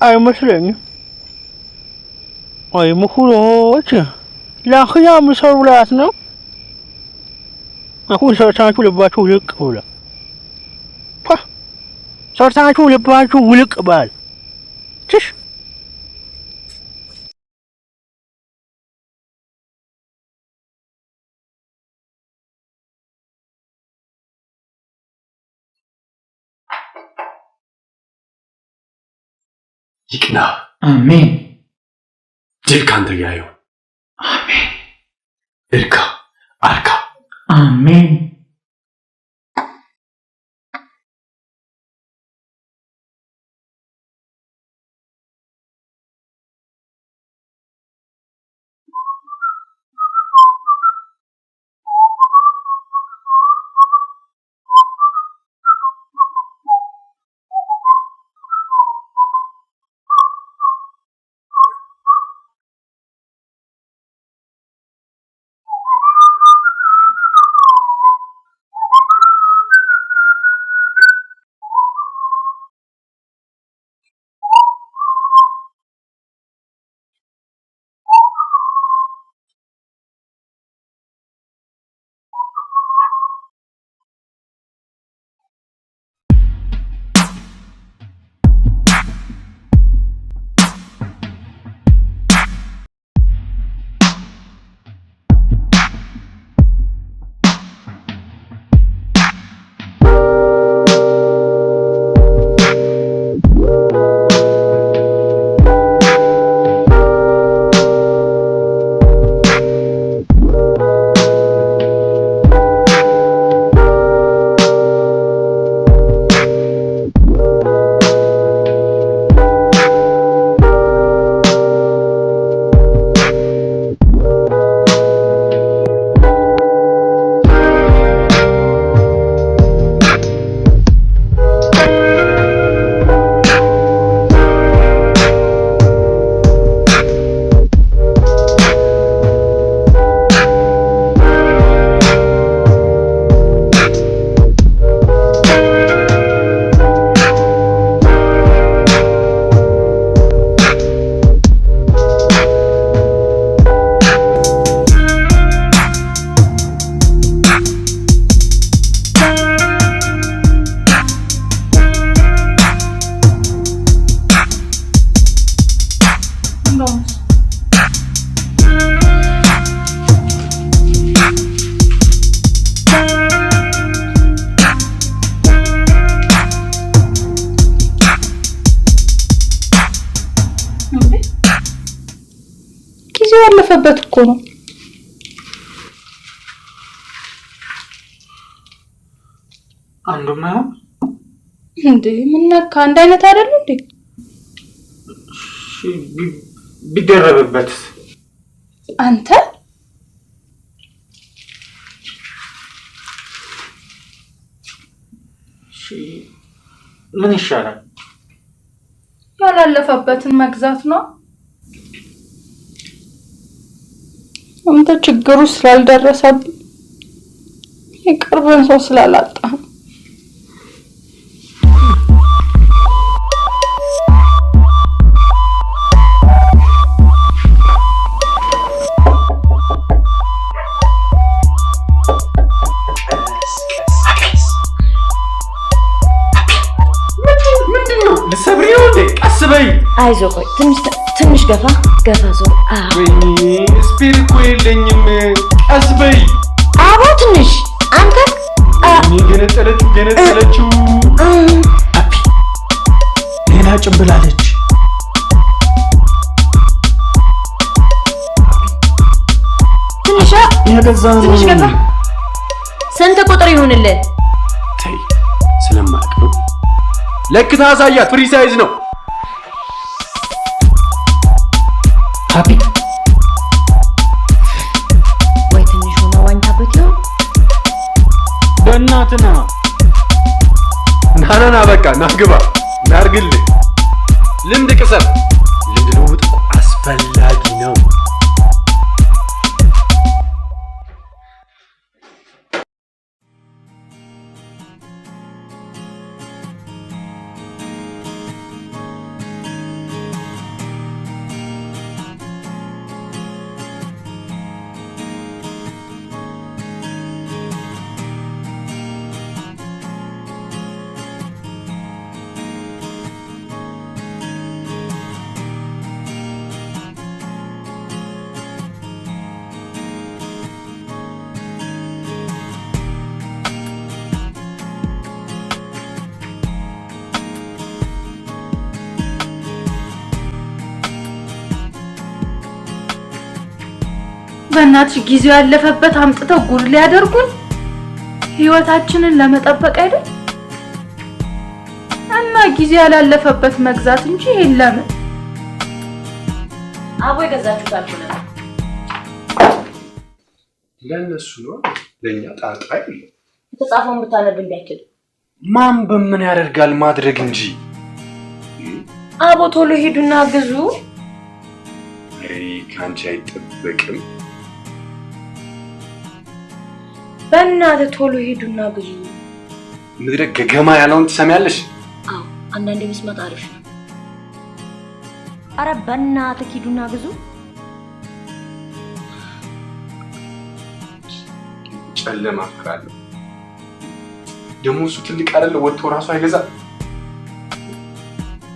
Speaker 2: አይመስለኝም ምሁሮች ለአህያ ምሰሩላት ነው አሁን ሰርታችሁ ልባችሁ ውልቅ ብሏል ሰርታችሁ ልባችሁ ውልቅ ባል ትሽ
Speaker 7: ይቅና
Speaker 6: አሜን
Speaker 7: ድል ካንተ ጋር ይሁን
Speaker 6: አሜን
Speaker 7: እርካ አርካ
Speaker 6: አሜን
Speaker 8: ያለፈበት እኮ ነው
Speaker 6: አንዱማ
Speaker 8: እንዴ ምን ነካ አንድ አይነት አይደል እንዴ
Speaker 6: ቢደረብበት
Speaker 8: አንተ
Speaker 6: ምን ይሻላል
Speaker 8: ያላለፈበትን መግዛት ነው አንተ ችግሩ ስላልደረሰብህ የቅርብን ሰው ስላላጣ
Speaker 7: ልሰብሪው እንዴ ቀስበይ
Speaker 9: አይዞ ቆይ ትንሽ ገፋ ዞር
Speaker 7: ወይኔ ስፒሪት እኮ የለኝም ቀስበይ
Speaker 9: አቦ ትንሽ አንተ
Speaker 7: ገነጠለችው
Speaker 6: አፒ ሌላ ጭምብላለች
Speaker 9: ትንሽ ገፋ ስንት ቁጥር ይሁንልህ
Speaker 7: ተይ ስለማቅ ነው ለክታ አሳያት ፍሪ ሳይዝ ነው
Speaker 6: አፒ
Speaker 9: ወይ ትንሽ ሆነ ዋኝታበት ነው
Speaker 6: በእናትና
Speaker 7: ናናና በቃ ናግባ ናርግልህ ልምድ ቅሰም ልምድ ልውውጥ አስፈላጊ ነው
Speaker 8: በእናትሽ ጊዜው ያለፈበት አምጥተው ጉድ ሊያደርጉን ህይወታችንን ለመጠበቅ አይደል እና ጊዜ ያላለፈበት መግዛት እንጂ የለም
Speaker 9: አቦ የገዛችሁ ካልሆነ
Speaker 7: ለነሱ ነው ለኛ ጣጣ አይደል
Speaker 9: የተጻፈውን ብታነብ እንዲያችል
Speaker 7: ማን በምን ያደርጋል ማድረግ እንጂ
Speaker 8: አቦ ቶሎ ሄዱና ግዙ
Speaker 7: አይ ካንቺ አይጠበቅም
Speaker 8: በእናትህ ቶሎ ሄዱና ግዙ
Speaker 7: ምድረ ገገማ ያለውን ትሰሚያለሽ
Speaker 9: አዎ አንዳንዴ መስማት አሪፍ ነው አረ በእናትህ ሂዱና ግዙ
Speaker 7: ጨለማ አፍራለሁ ደሞ እሱ ትልቅ አይደለ ወጥቶ ራሱ አይገዛ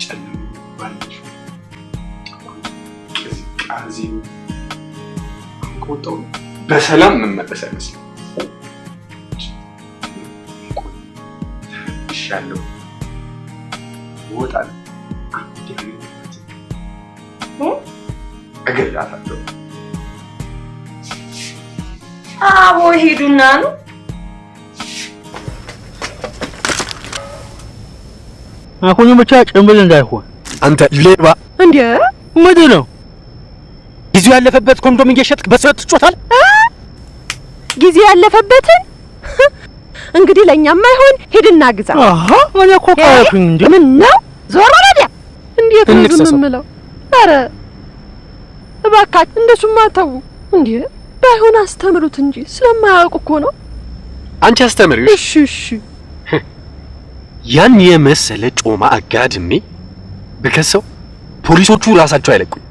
Speaker 7: ጨለማ ባንቺ ቅዝቃዜ አንቆጣው በሰላም መመለስ አይመስልም ይሻለው ወጣል
Speaker 3: እገላታለሁ።
Speaker 9: አቦ ሂዱና ነው
Speaker 2: አሁን ብቻ ጭምብል እንዳይሆን
Speaker 7: አንተ ሌባ
Speaker 1: እንዴ
Speaker 2: ምንድን ነው
Speaker 6: ጊዜው ያለፈበት ኮንዶም እየሸጥክ በስበት ትጮታል?
Speaker 1: ጊዜ ያለፈበትን እንግዲህ ለኛም አይሆን ሂድና ግዛ።
Speaker 2: አሃ እኔ እኮ ካልኩኝ እንዴ
Speaker 1: ምን ነው ዞር ወዲያ እንዴት ነው ዝም የምለው? ኧረ እባካችሁ እንደሱማ ተው እንዴ ባይሆን አስተምሩት እንጂ ስለማያውቁ እኮ ነው።
Speaker 7: አንቺ አስተምሪው።
Speaker 1: እሺ
Speaker 7: ያን የመሰለ ጮማ አጋድሜ በከሰው ፖሊሶቹ ራሳቸው አይለቁኝ።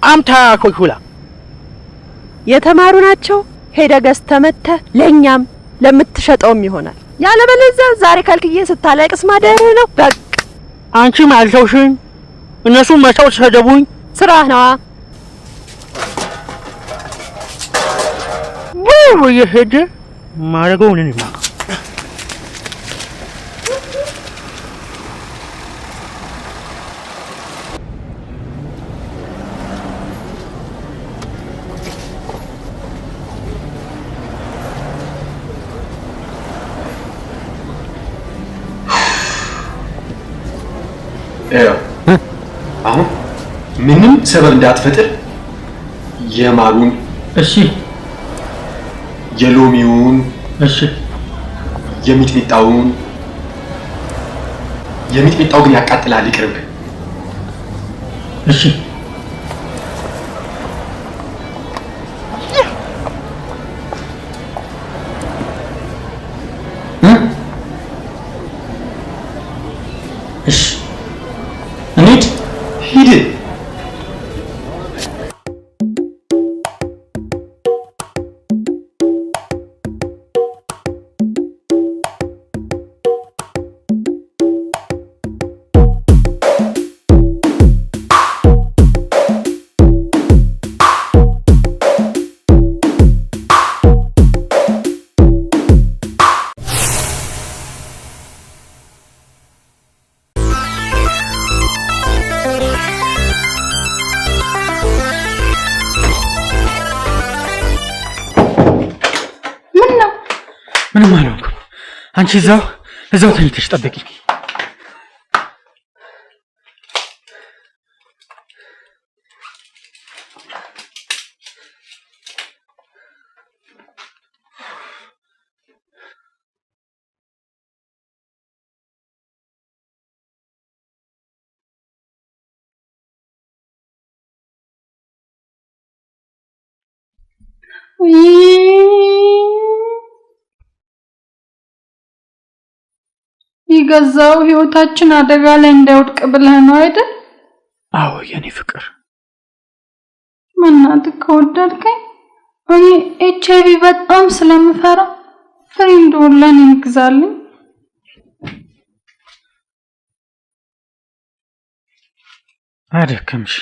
Speaker 2: አምታ ኮኩላ
Speaker 1: የተማሩ ናቸው። ሄደ ገዝተህ መተህ ለኛም ለምትሸጠውም ይሆናል። ያለበለዚያ ዛሬ ካልክዬ ስታለቅስ ማደርህ ነው። በቃ
Speaker 2: አንቺ ማልተውሽኝ እነሱም መተው ተሰደቡኝ።
Speaker 1: ስራህ ነዋ።
Speaker 2: ወይ ሄደ ማረገው ነኝ ማካ
Speaker 7: አሁን ምንም ሰበብ እንዳትፈጥር የማሩን
Speaker 6: እሺ
Speaker 7: የሎሚውን
Speaker 6: እሺ
Speaker 7: የሚጥሚጣውን ግን ያቃጥላል ይቅርብ።
Speaker 6: እሺ እሺ እንሂድ
Speaker 7: ሂድ።
Speaker 6: ምንም አልሆንኩም። አንቺ እዛው ተኝተሽ ጠብቂኝ።
Speaker 8: ይገዛው ህይወታችን አደጋ ላይ እንዳይወድቅ ብለህ ነው አይደል?
Speaker 6: አዎ የኔ ፍቅር።
Speaker 8: መናትህ ከወደድከኝ እኔ ኤችአይቪ በጣም ስለምፈራ ፍሬንዶን ለኔ ግዛልኝ።
Speaker 6: አደከምሽ።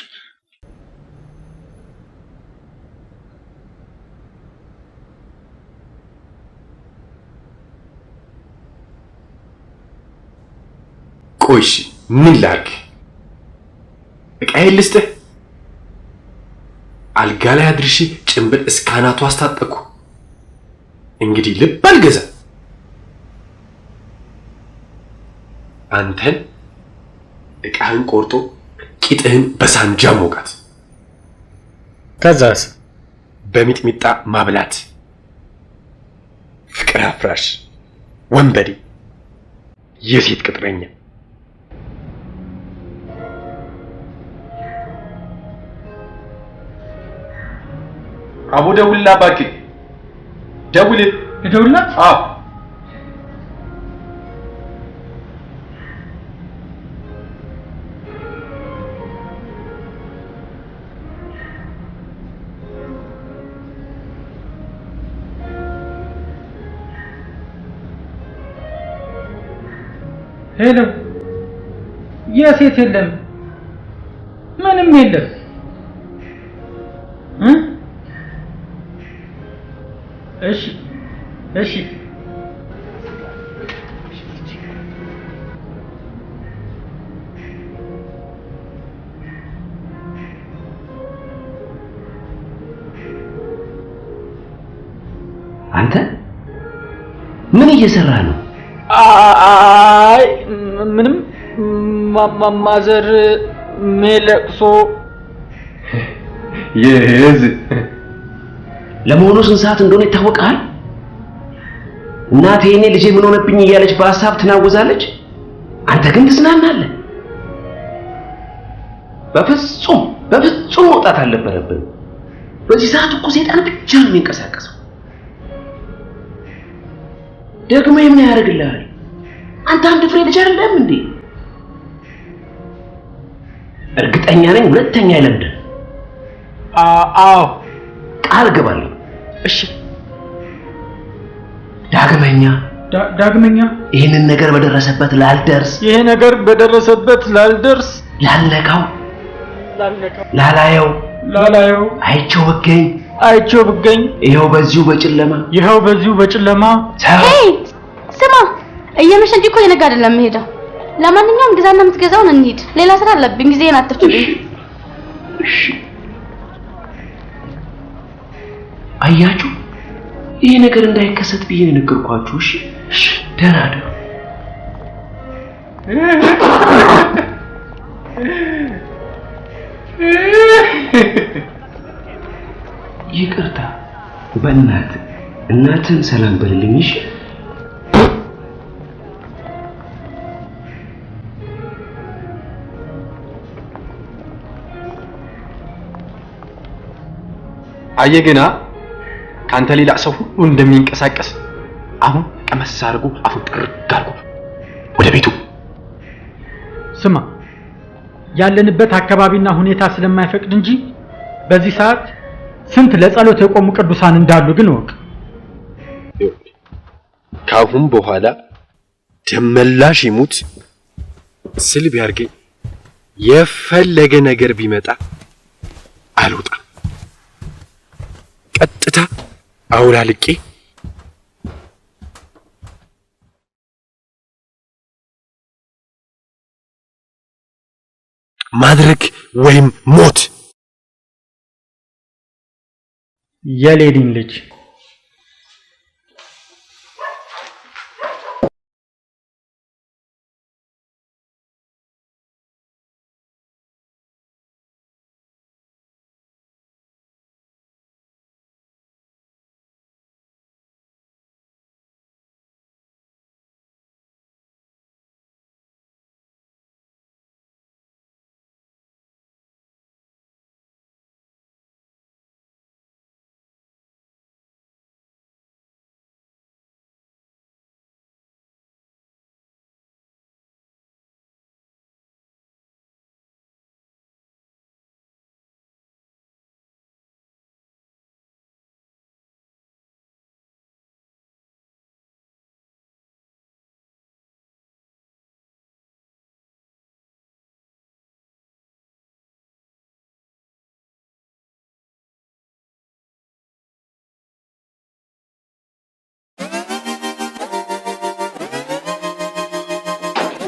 Speaker 7: ቆይሽ ምን ላድርግ? ዕቃዬን ልስጥህ? አልጋ ላይ አድርሼ ጭንብል እስከ አናቱ አስታጠቅኩ። እንግዲህ ልብ አልገዛ። አንተን ዕቃህን ቆርጦ ቂጥህን በሳንጃ ሞቃት፣
Speaker 6: ከዛስ
Speaker 7: በሚጥሚጣ ማብላት። ፍቅር አፍራሽ ወንበዴ፣ የሴት ቅጥረኛ። አቦ ደውልላት እባክህ፣ ደውል።
Speaker 6: ልደውልላት?
Speaker 7: አዎ
Speaker 6: ሄሎ። የሴት የለም፣ ምንም የለም። እሺ
Speaker 10: አንተ ምን እየሰራህ ነው?
Speaker 6: አይ ምንም ማዘር ሜለቅሶ
Speaker 10: የዝ ለመሆኑ ስንት ሰዓት እንደሆነ ይታወቃል? እናቴ እኔ ልጄ ምን ሆነብኝ እያለች በሐሳብ ትናወዛለች። አንተ ግን ትዝናናለህ። በፍጹም መውጣት አልነበረብህም። በዚህ ሰዓት እኮ ሰይጣን ብቻ ነው የሚንቀሳቀሰው። ደግሞ ምን ያደርግልሃል? አንተ አንድ ፍሬ ልጅ አይደለም እንዴ? እርግጠኛ ነኝ ሁለተኛ አይለምድም።
Speaker 6: አዎ
Speaker 10: ቃል ገባለሁ።
Speaker 6: እሺ
Speaker 10: ዳግመኛ ይሄንን ነገር በደረሰበት ላልደርስ ላልነካው ላላየው አይቼው ብገኝ ይሄው በዚሁ በጨለማ
Speaker 9: ሄይ ስማ እየመሸ እንጂ እኮ የነጋ አይደለም የምሄደው። ለማንኛውም ግዛና የምትገዛውን እንሂድ። ሌላ ስራ አለብኝ። ጊዜን አትፍቱልኝ።
Speaker 10: እሺ አያችሁ ይሄ ነገር እንዳይከሰት ብዬ ነገርኳችሁ። እሺ ደህና ደሩ። ይቅርታ እናትን ሰላም በልልኝ። እሺ
Speaker 7: አየገና ካንተ ሌላ ሰው ሁሉ እንደሚንቀሳቀስ አሁን ቀመስ አድርጎ አፉን ጥርግ አድርጎ ወደ ቤቱ።
Speaker 6: ስማ ያለንበት አካባቢና ሁኔታ ስለማይፈቅድ እንጂ በዚህ ሰዓት ስንት ለጸሎት የቆሙ ቅዱሳን እንዳሉ ግን ወቅ
Speaker 7: ካሁን በኋላ ደመላሽ ይሙት ስል ቢያርገኝ የፈለገ ነገር ቢመጣ አልወጣም። ቀጥታ አውላልቄ ማድረግ ወይም ሞት።
Speaker 6: የሌሊን ልጅ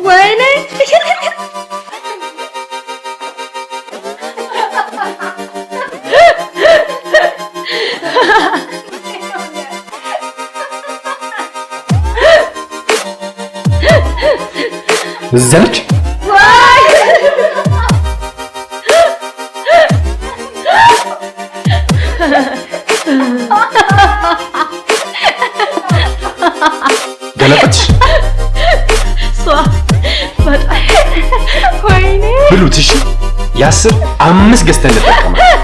Speaker 9: ወይኔ
Speaker 7: ዘርች ገለጠች ብሉት። እሺ የ10 5 ገዝተን እንጠቀማለን።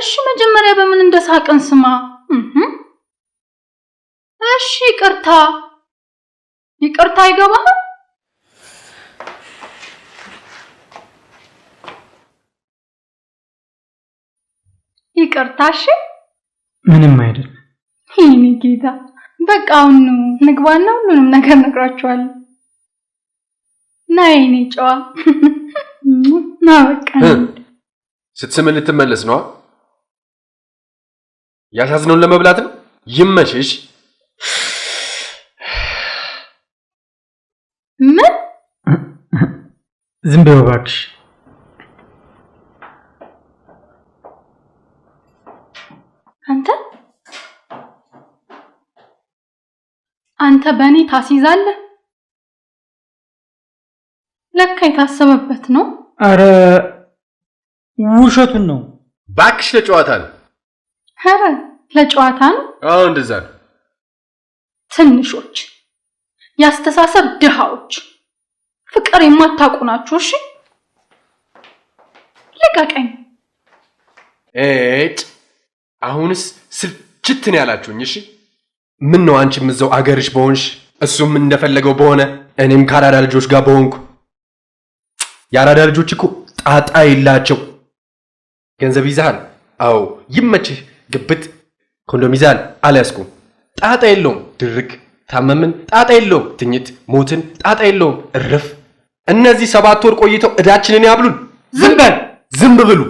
Speaker 8: እሺ መጀመሪያ በምን እንደሳቀን ስማ። እሺ ይቅርታ ይገባል። ይቅርታሽ
Speaker 6: ምንም አይደል
Speaker 8: ይሄኔ ጌታ በቃ አሁን ንግባና ሁሉንም ነገር ነግራችኋለሁ ናይኔ ጨዋ ና በቃ
Speaker 7: ስትስም ልትመለስ ነው ያሳዝነውን ለመብላት ነው ይመችሽ
Speaker 8: ምን
Speaker 6: ዝም በይ እባክሽ
Speaker 8: አንተ በእኔ ታሲዛለህ ለካ የታሰበበት ነው
Speaker 6: አረ ውሸቱን ነው
Speaker 7: ባክሽ ለጨዋታ ነው
Speaker 8: ኧረ ለጨዋታ ነው
Speaker 7: አዎ እንደዛ ነው
Speaker 8: ትንሾች ያስተሳሰብ ድሃዎች ፍቅር የማታውቁ ናችሁ እሺ ልቀቀኝ
Speaker 7: አሁንስ ስልችት ነው ያላችሁኝ እሺ ምን ነው አንቺ ምዘው አገርሽ በሆንሽ እሱም እንደፈለገው በሆነ እኔም ካራዳ ልጆች ጋር በሆንኩ ያራዳ ልጆች እኮ ጣጣ ይላቸው ገንዘብ ይዛል አዎ ይመችህ ግብት ኮንዶም ይዛል አልያዝኩም ጣጣ የለውም ድርክ ታመምን ጣጣ የለውም ትኝት ሞትን ጣጣ የለውም እርፍ እነዚህ 7 ወር ቆይተው እዳችንን ያብሉን ዝም ብሉ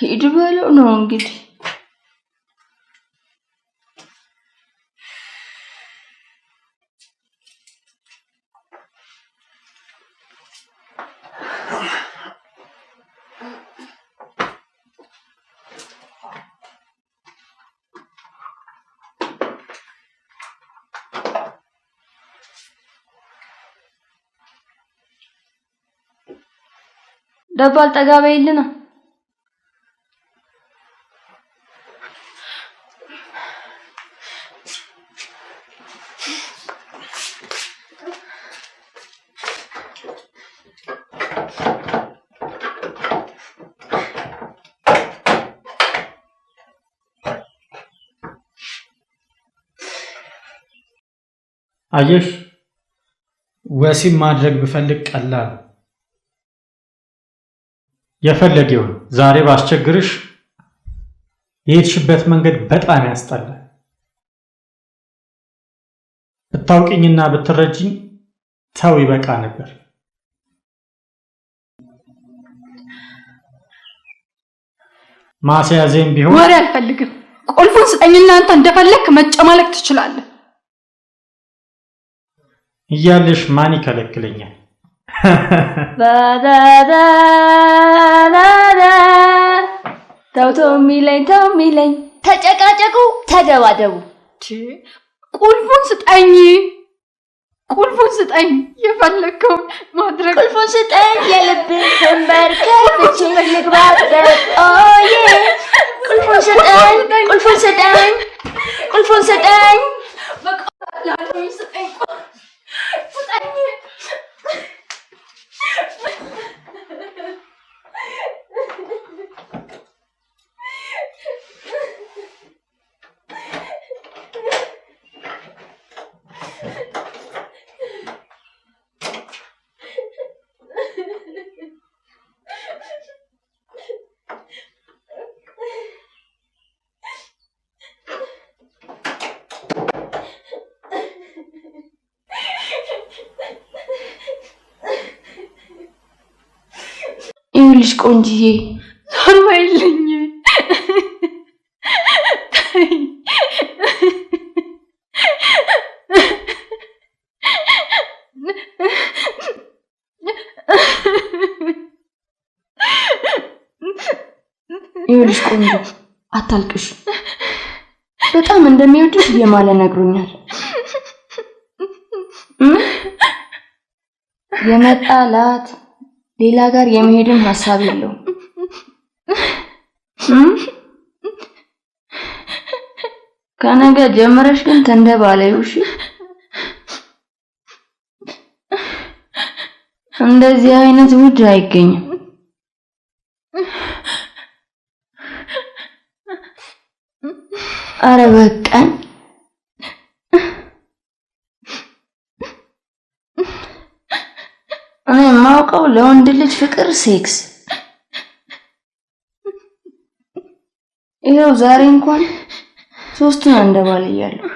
Speaker 8: ሂድ በለው ነው እንግዲህ። ደባል ጠጋ በይልና
Speaker 6: አየሽ ወሲብ ማድረግ ብፈልግ ቀላል የፈለገው ዛሬ ባስቸግርሽ የሄድሽበት መንገድ በጣም ያስጠላል። ብታውቂኝና ብትረጂኝ ተው ይበቃ ነበር። ማስያዜም ቢሆን
Speaker 8: ወሬ አልፈልግም። ቁልፉን ስጠኝና አንተ እንደፈለክ መጨማለቅ ትችላለህ።
Speaker 6: እያለሽ ማን ይከለክለኛል?
Speaker 8: ተው ሚለኝ
Speaker 9: ተጨቃጨቁ፣ ተደባደቡ።
Speaker 8: ቁልፉን ስጠኝ የፈለከው ማድረግ
Speaker 9: ቁልፉን ስጠኝ የልብህን በር ከፍቼ ልግባበት። ኦዬ ቁልፉን ስጠኝ
Speaker 8: በቃ ላድርግ ስጠኝ
Speaker 9: ይኸውልሽ ቆንጂዬ
Speaker 8: ታማይልኝ
Speaker 9: ይኸውልሽ ቆንጆ አታልቅሽ። በጣም እንደሚወድሽ የማለ ነግሮኛል። የመጣላት ሌላ ጋር የመሄድም ሐሳብ የለውም። ከነገ ጀምረሽ ግን ተንደባለዩ። እሺ እንደዚህ አይነት ውድ አይገኝም። አረ በቃኝ። እኔ የማውቀው ለወንድ ልጅ ፍቅር ሴክስ። ይሄው ዛሬ እንኳን ሶስቱን እንደባልያለሁ።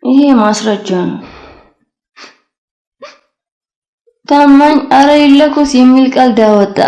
Speaker 9: ይሄ ማስረጃ ነው። ታማኝ አረ ይለኮስ የሚል ቃል ዳወጣ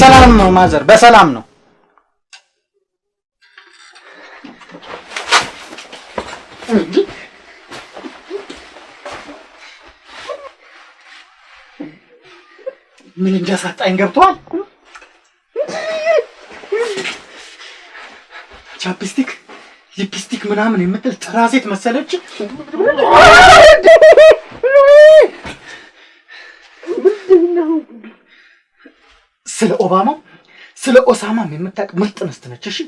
Speaker 6: በሰላም ነው ማዘር፣ በሰላም ነው። ምን እንደሰጣኝ ገብቷል። ቻፕስቲክ ሊፕስቲክ ምናምን የምትል ትራሴት መሰለች። ስለ ኦባማ ስለ ኦሳማም የምታውቅ ምርጥ እንስት ነች። እሺ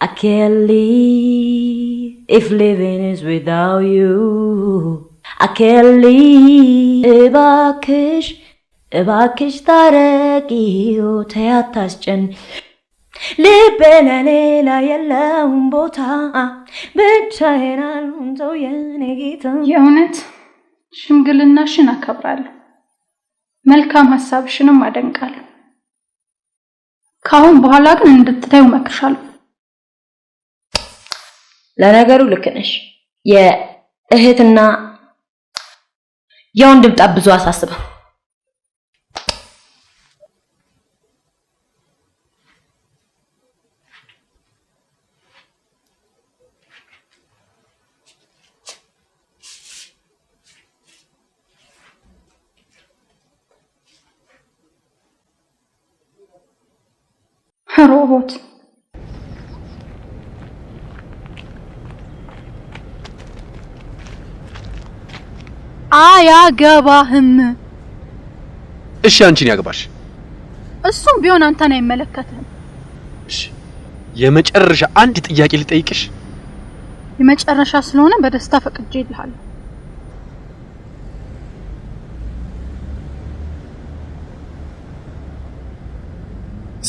Speaker 11: I can't live if living is without you. I can't live. እባክሽ ታረቂው ተያታስጨን ልቤን ሌላ የለውም ቦታ ብቻዬን አልሆንተው የኔ ጌታ።
Speaker 8: የእውነት ሽምግልናሽን አከብራለሁ፣ መልካም ሀሳብሽንም አደንቃለሁ። ካሁን በኋላ ግን እንድትታዩ መክርሻለሁ።
Speaker 11: ለነገሩ ልክ ነሽ። የእህትና የወንድም ጠብ ብዙ አሳስበው።
Speaker 8: ሮቦት አያገባህም።
Speaker 7: እሺ አንቺን ያገባሽ።
Speaker 8: እሱም ቢሆን አንተን አይመለከትህም።
Speaker 7: እሺ የመጨረሻ አንድ ጥያቄ ልጠይቅሽ።
Speaker 8: የመጨረሻ ስለሆነ በደስታ ፈቅጄልሃለሁ።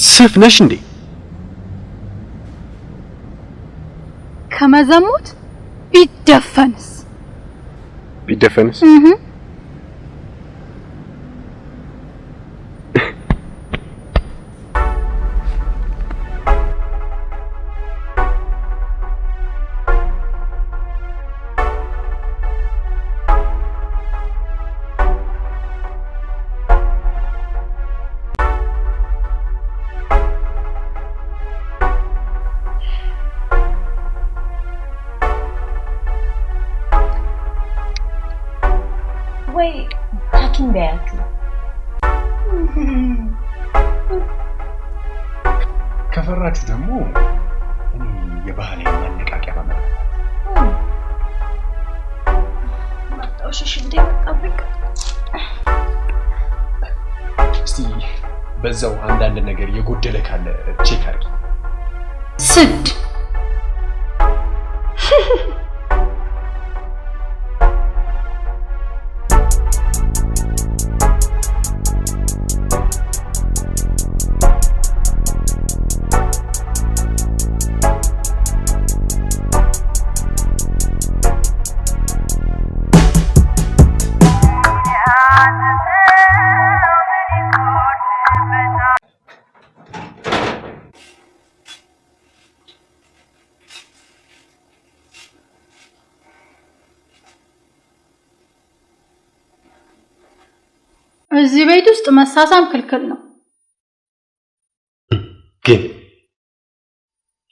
Speaker 7: ስፍ ነሽ እንዴ?
Speaker 8: ከመዘሙት ቢደፈንስ?
Speaker 7: ቢደፈንስ?
Speaker 11: ወይ ሐኪም በያችሁ።
Speaker 7: ከፈራችሁ ደግሞ እኔ የባህል ማነቃቂያ ባመጣ
Speaker 11: ማጣውሽ እንደ መጣብቅ።
Speaker 7: እስቲ በዛው አንዳንድ ነገር የጎደለ ካለ ቼክ አድርጊ።
Speaker 8: ስድ እዚህ ቤት ውስጥ መሳሳም ክልክል ነው።
Speaker 7: ግን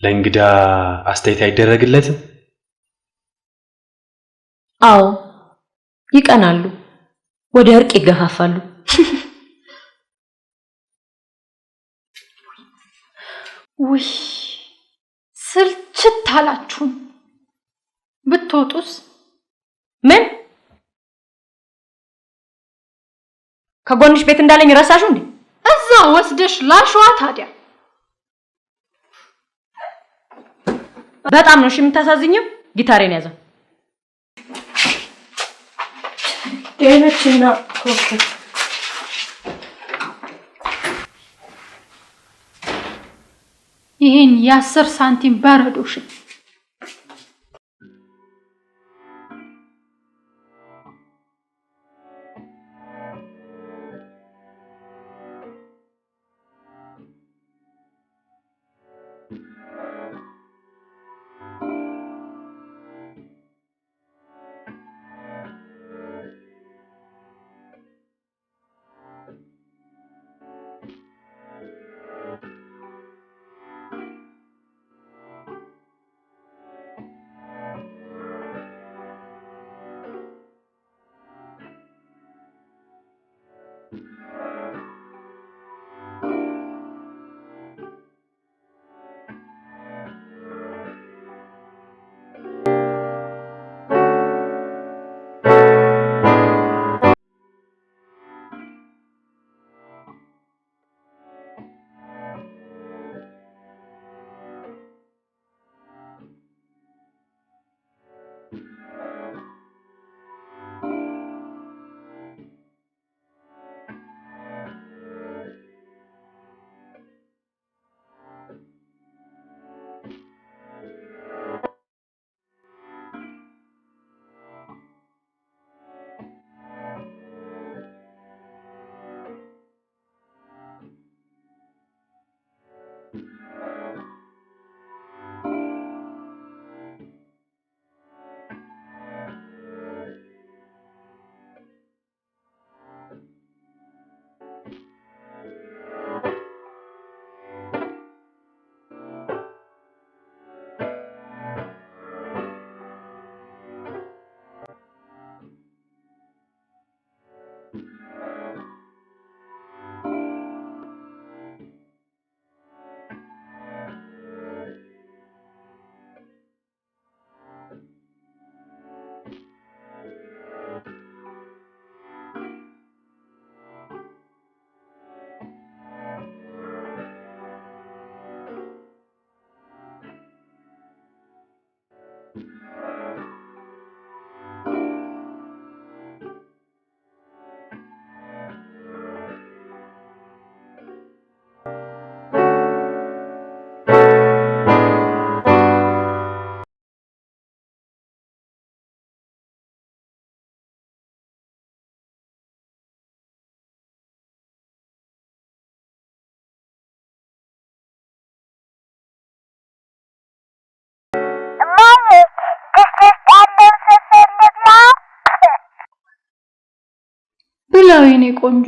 Speaker 7: ለእንግዳ አስተያየት አይደረግለትም?
Speaker 11: አዎ ይቀናሉ፣ ወደ እርቅ ይገፋፋሉ።
Speaker 8: ውይ ስልችት አላችሁም። ብትወጡስ?
Speaker 11: ምን ከጎንሽ ቤት እንዳለኝ ረሳሽው እንዴ?
Speaker 8: እዛ ወስደሽ ላሽዋ። ታዲያ
Speaker 11: በጣም ነው እሺ የምታሳዝኘው። ጊታሬን ያዘው። ደህናችና ኮከብ
Speaker 8: ይሄን የ10 ሳንቲም በረዶሽ ብላው የኔ ቆንጆ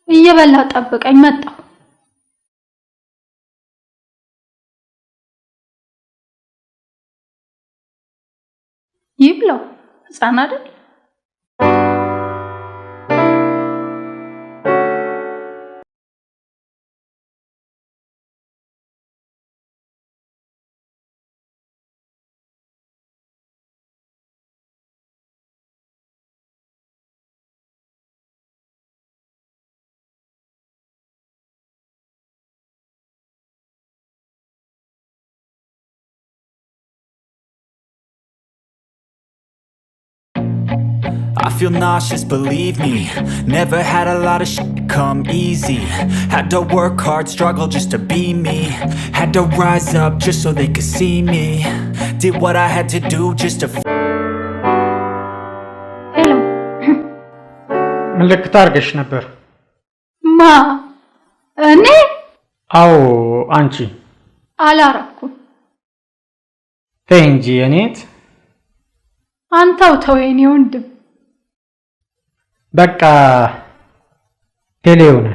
Speaker 8: እየበላ ጠብቀኝ መጣሁ ይብላው ህፃን አይደል
Speaker 12: I feel nauseous, believe me. Never had a lot of shit come easy. Had to work hard, struggle just to be me. Had to rise up just so they could see me. Did what I had to do just to
Speaker 8: Hello.
Speaker 6: ምልክት አድርገሽ ነበር
Speaker 8: ማ እኔ
Speaker 6: አዎ አንቺ
Speaker 8: አላረኩም
Speaker 6: ተይ እንጂ እኔት
Speaker 8: አንተው ተው የኔ ወንድም
Speaker 6: በቃ ቴሌውና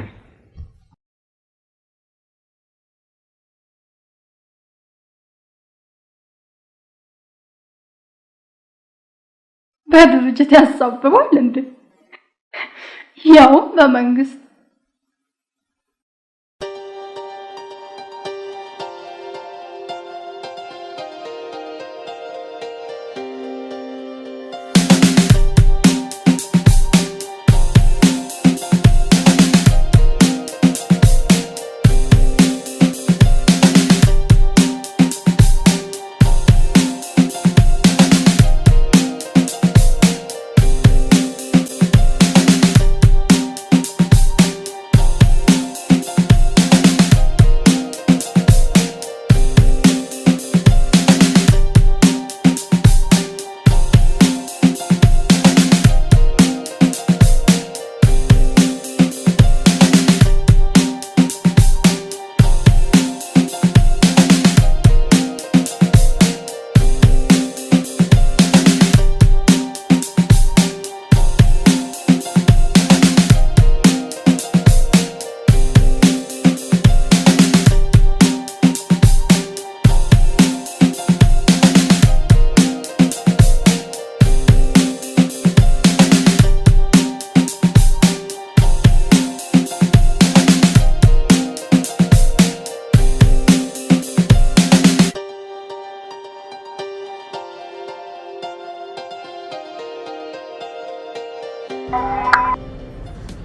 Speaker 8: በድርጅት ያሳብባል እንዴ ያው በመንግስት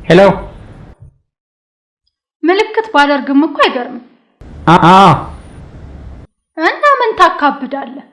Speaker 6: ሄሎ
Speaker 8: ምልክት ባደርግም እኮ አይገርም። እና ምን ታካብዳለህ?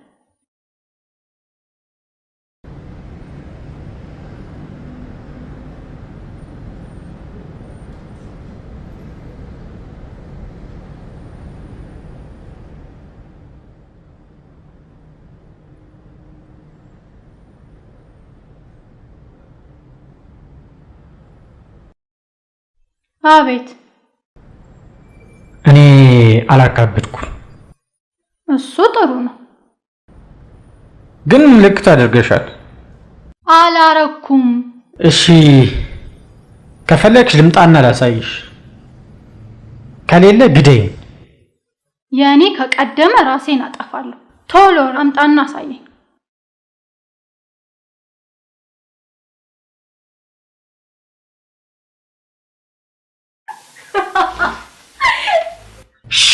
Speaker 8: አቤት።
Speaker 6: እኔ አላካብድኩም።
Speaker 8: እሱ ጥሩ ነው።
Speaker 6: ግን ምልክት አድርገሻል።
Speaker 8: አላረኩም።
Speaker 6: እሺ ከፈለግሽ ልምጣና ላሳይሽ፣ ከሌለ ግደይ።
Speaker 8: የኔ ከቀደመ ራሴን አጠፋለሁ። ቶሎ አምጣና አሳየኝ።
Speaker 6: ሻ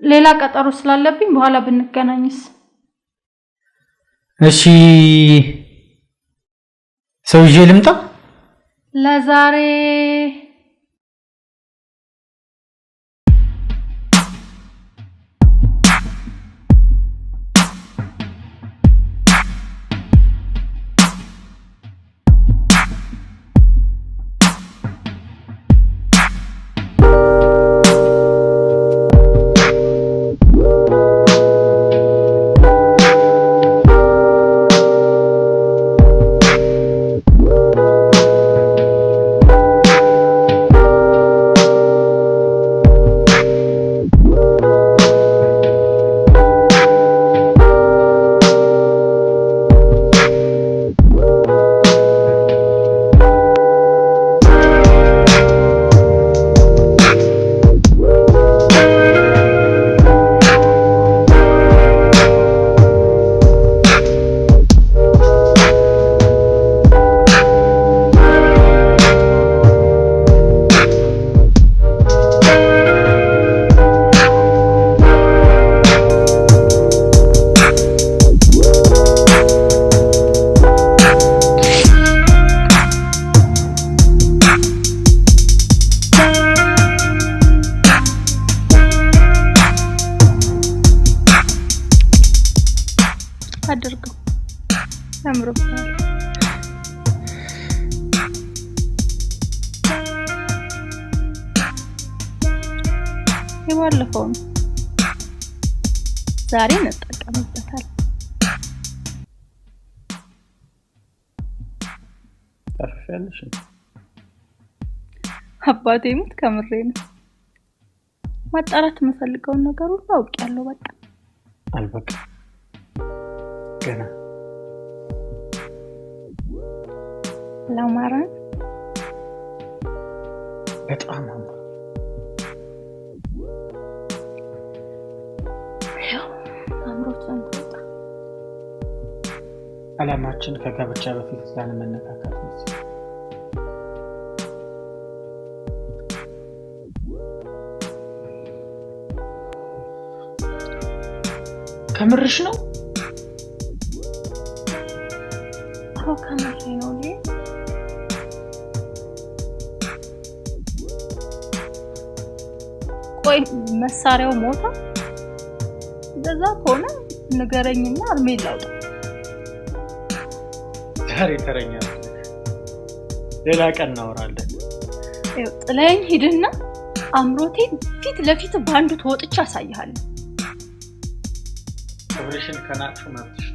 Speaker 8: ሌላ ቀጠሮ ስላለብኝ በኋላ ብንገናኝስ?
Speaker 6: እሺ ሰው ይዤ ልምጣ?
Speaker 8: ለዛሬ አድርገው ያምርብሃል። የባለፈው ነው፣ ዛሬ እንጠቀምበታለን።
Speaker 2: ታርፈሻለሽ?
Speaker 8: አባቴ ሙት ከምሬ ነው። ማጣራት የምፈልገውን ነገር ሁሉ አውቄያለሁ። በቃ
Speaker 2: አልበቃ ገና
Speaker 8: ለማራን
Speaker 2: በጣም
Speaker 8: አምሮትን ተወጣ።
Speaker 6: አላማችን ከጋብቻ በፊት ላለመነካካት ነው። ከምርሽ ነው?
Speaker 8: አዎ ከምሬ ነው። ቆይ መሳሪያው ሞታ? እንደዛ ከሆነ ንገረኝና እርሜ ላውጣ።
Speaker 6: ዛሬ ተረኛ ነው፣ ሌላ ቀን እናወራለን።
Speaker 8: ጥለኝ ሂድና አምሮቴን ፊት ለፊት ባንዱ ተወጥቻ አሳይሃለሁ።
Speaker 6: ክብርሽን ከናቅሹ መብትሽ።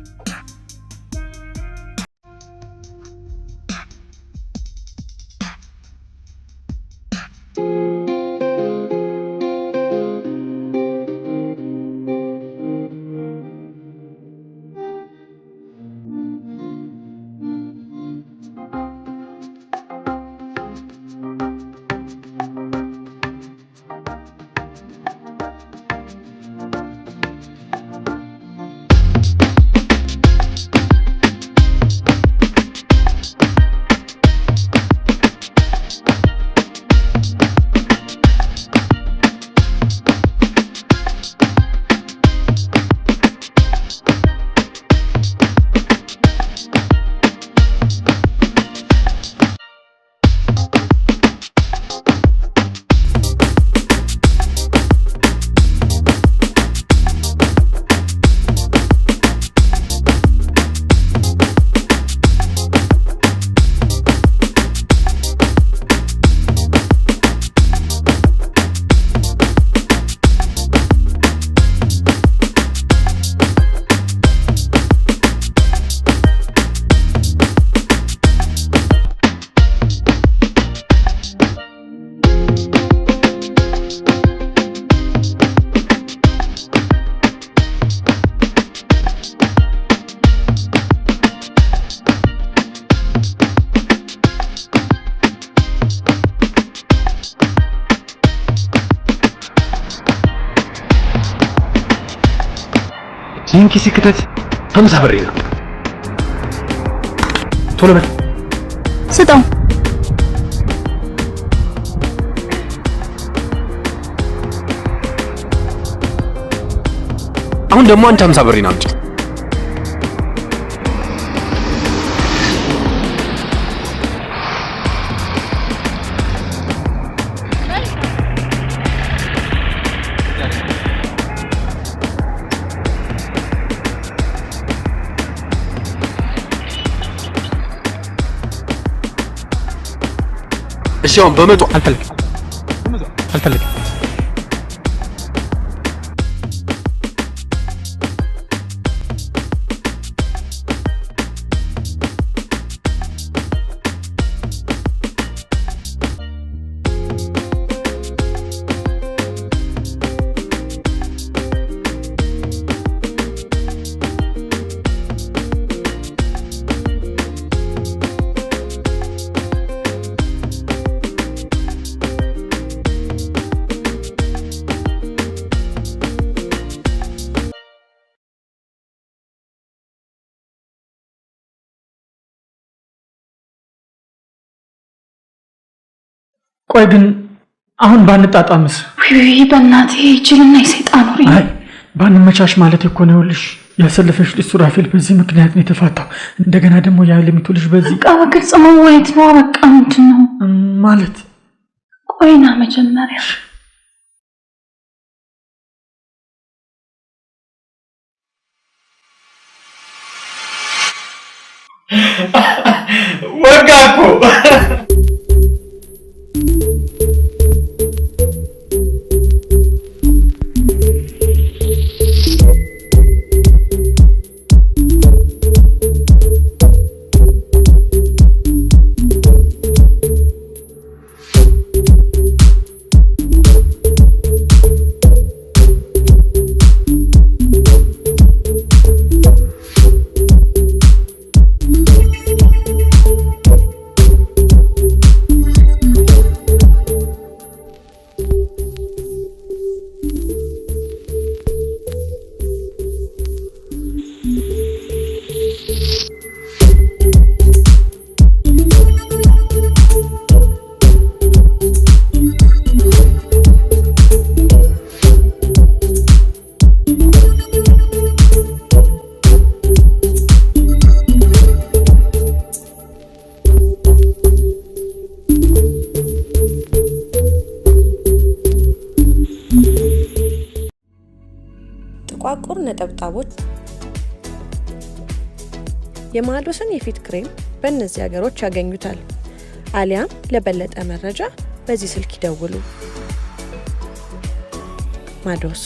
Speaker 7: እጅን ኪስ ክተት 50 ብር ነው። ቶሎ በል
Speaker 8: ስጠው።
Speaker 7: አሁን ደግሞ አንተ 50 ብር አምጪ። እሺ አሁን በመቶ አልፈልግም።
Speaker 6: ቆይ ግን አሁን ባንጣጣምስ?
Speaker 8: ወይ በእናቴ ይችልና የሰይጣን ወሬ።
Speaker 6: አይ ባንመቻች ማለት እኮ ነው። ልሽ ያሰለፈሽ ልጅ ሱራፌል በዚህ ምክንያት ነው የተፋታው። እንደገና ደግሞ ያለሚቱ ልጅ በዚህ
Speaker 8: በቃ በግልጽ መወያየት ነው። በቃ ምንድን ነው
Speaker 6: ማለት?
Speaker 8: ቆይና መጀመሪያ
Speaker 6: ወጋኮ
Speaker 1: ጥቋቁር ነጠብጣቦች የማዶስን የፊት ክሬም በእነዚህ ሀገሮች ያገኙታል። አሊያም ለበለጠ መረጃ በዚህ ስልክ ይደውሉ። ማዶስ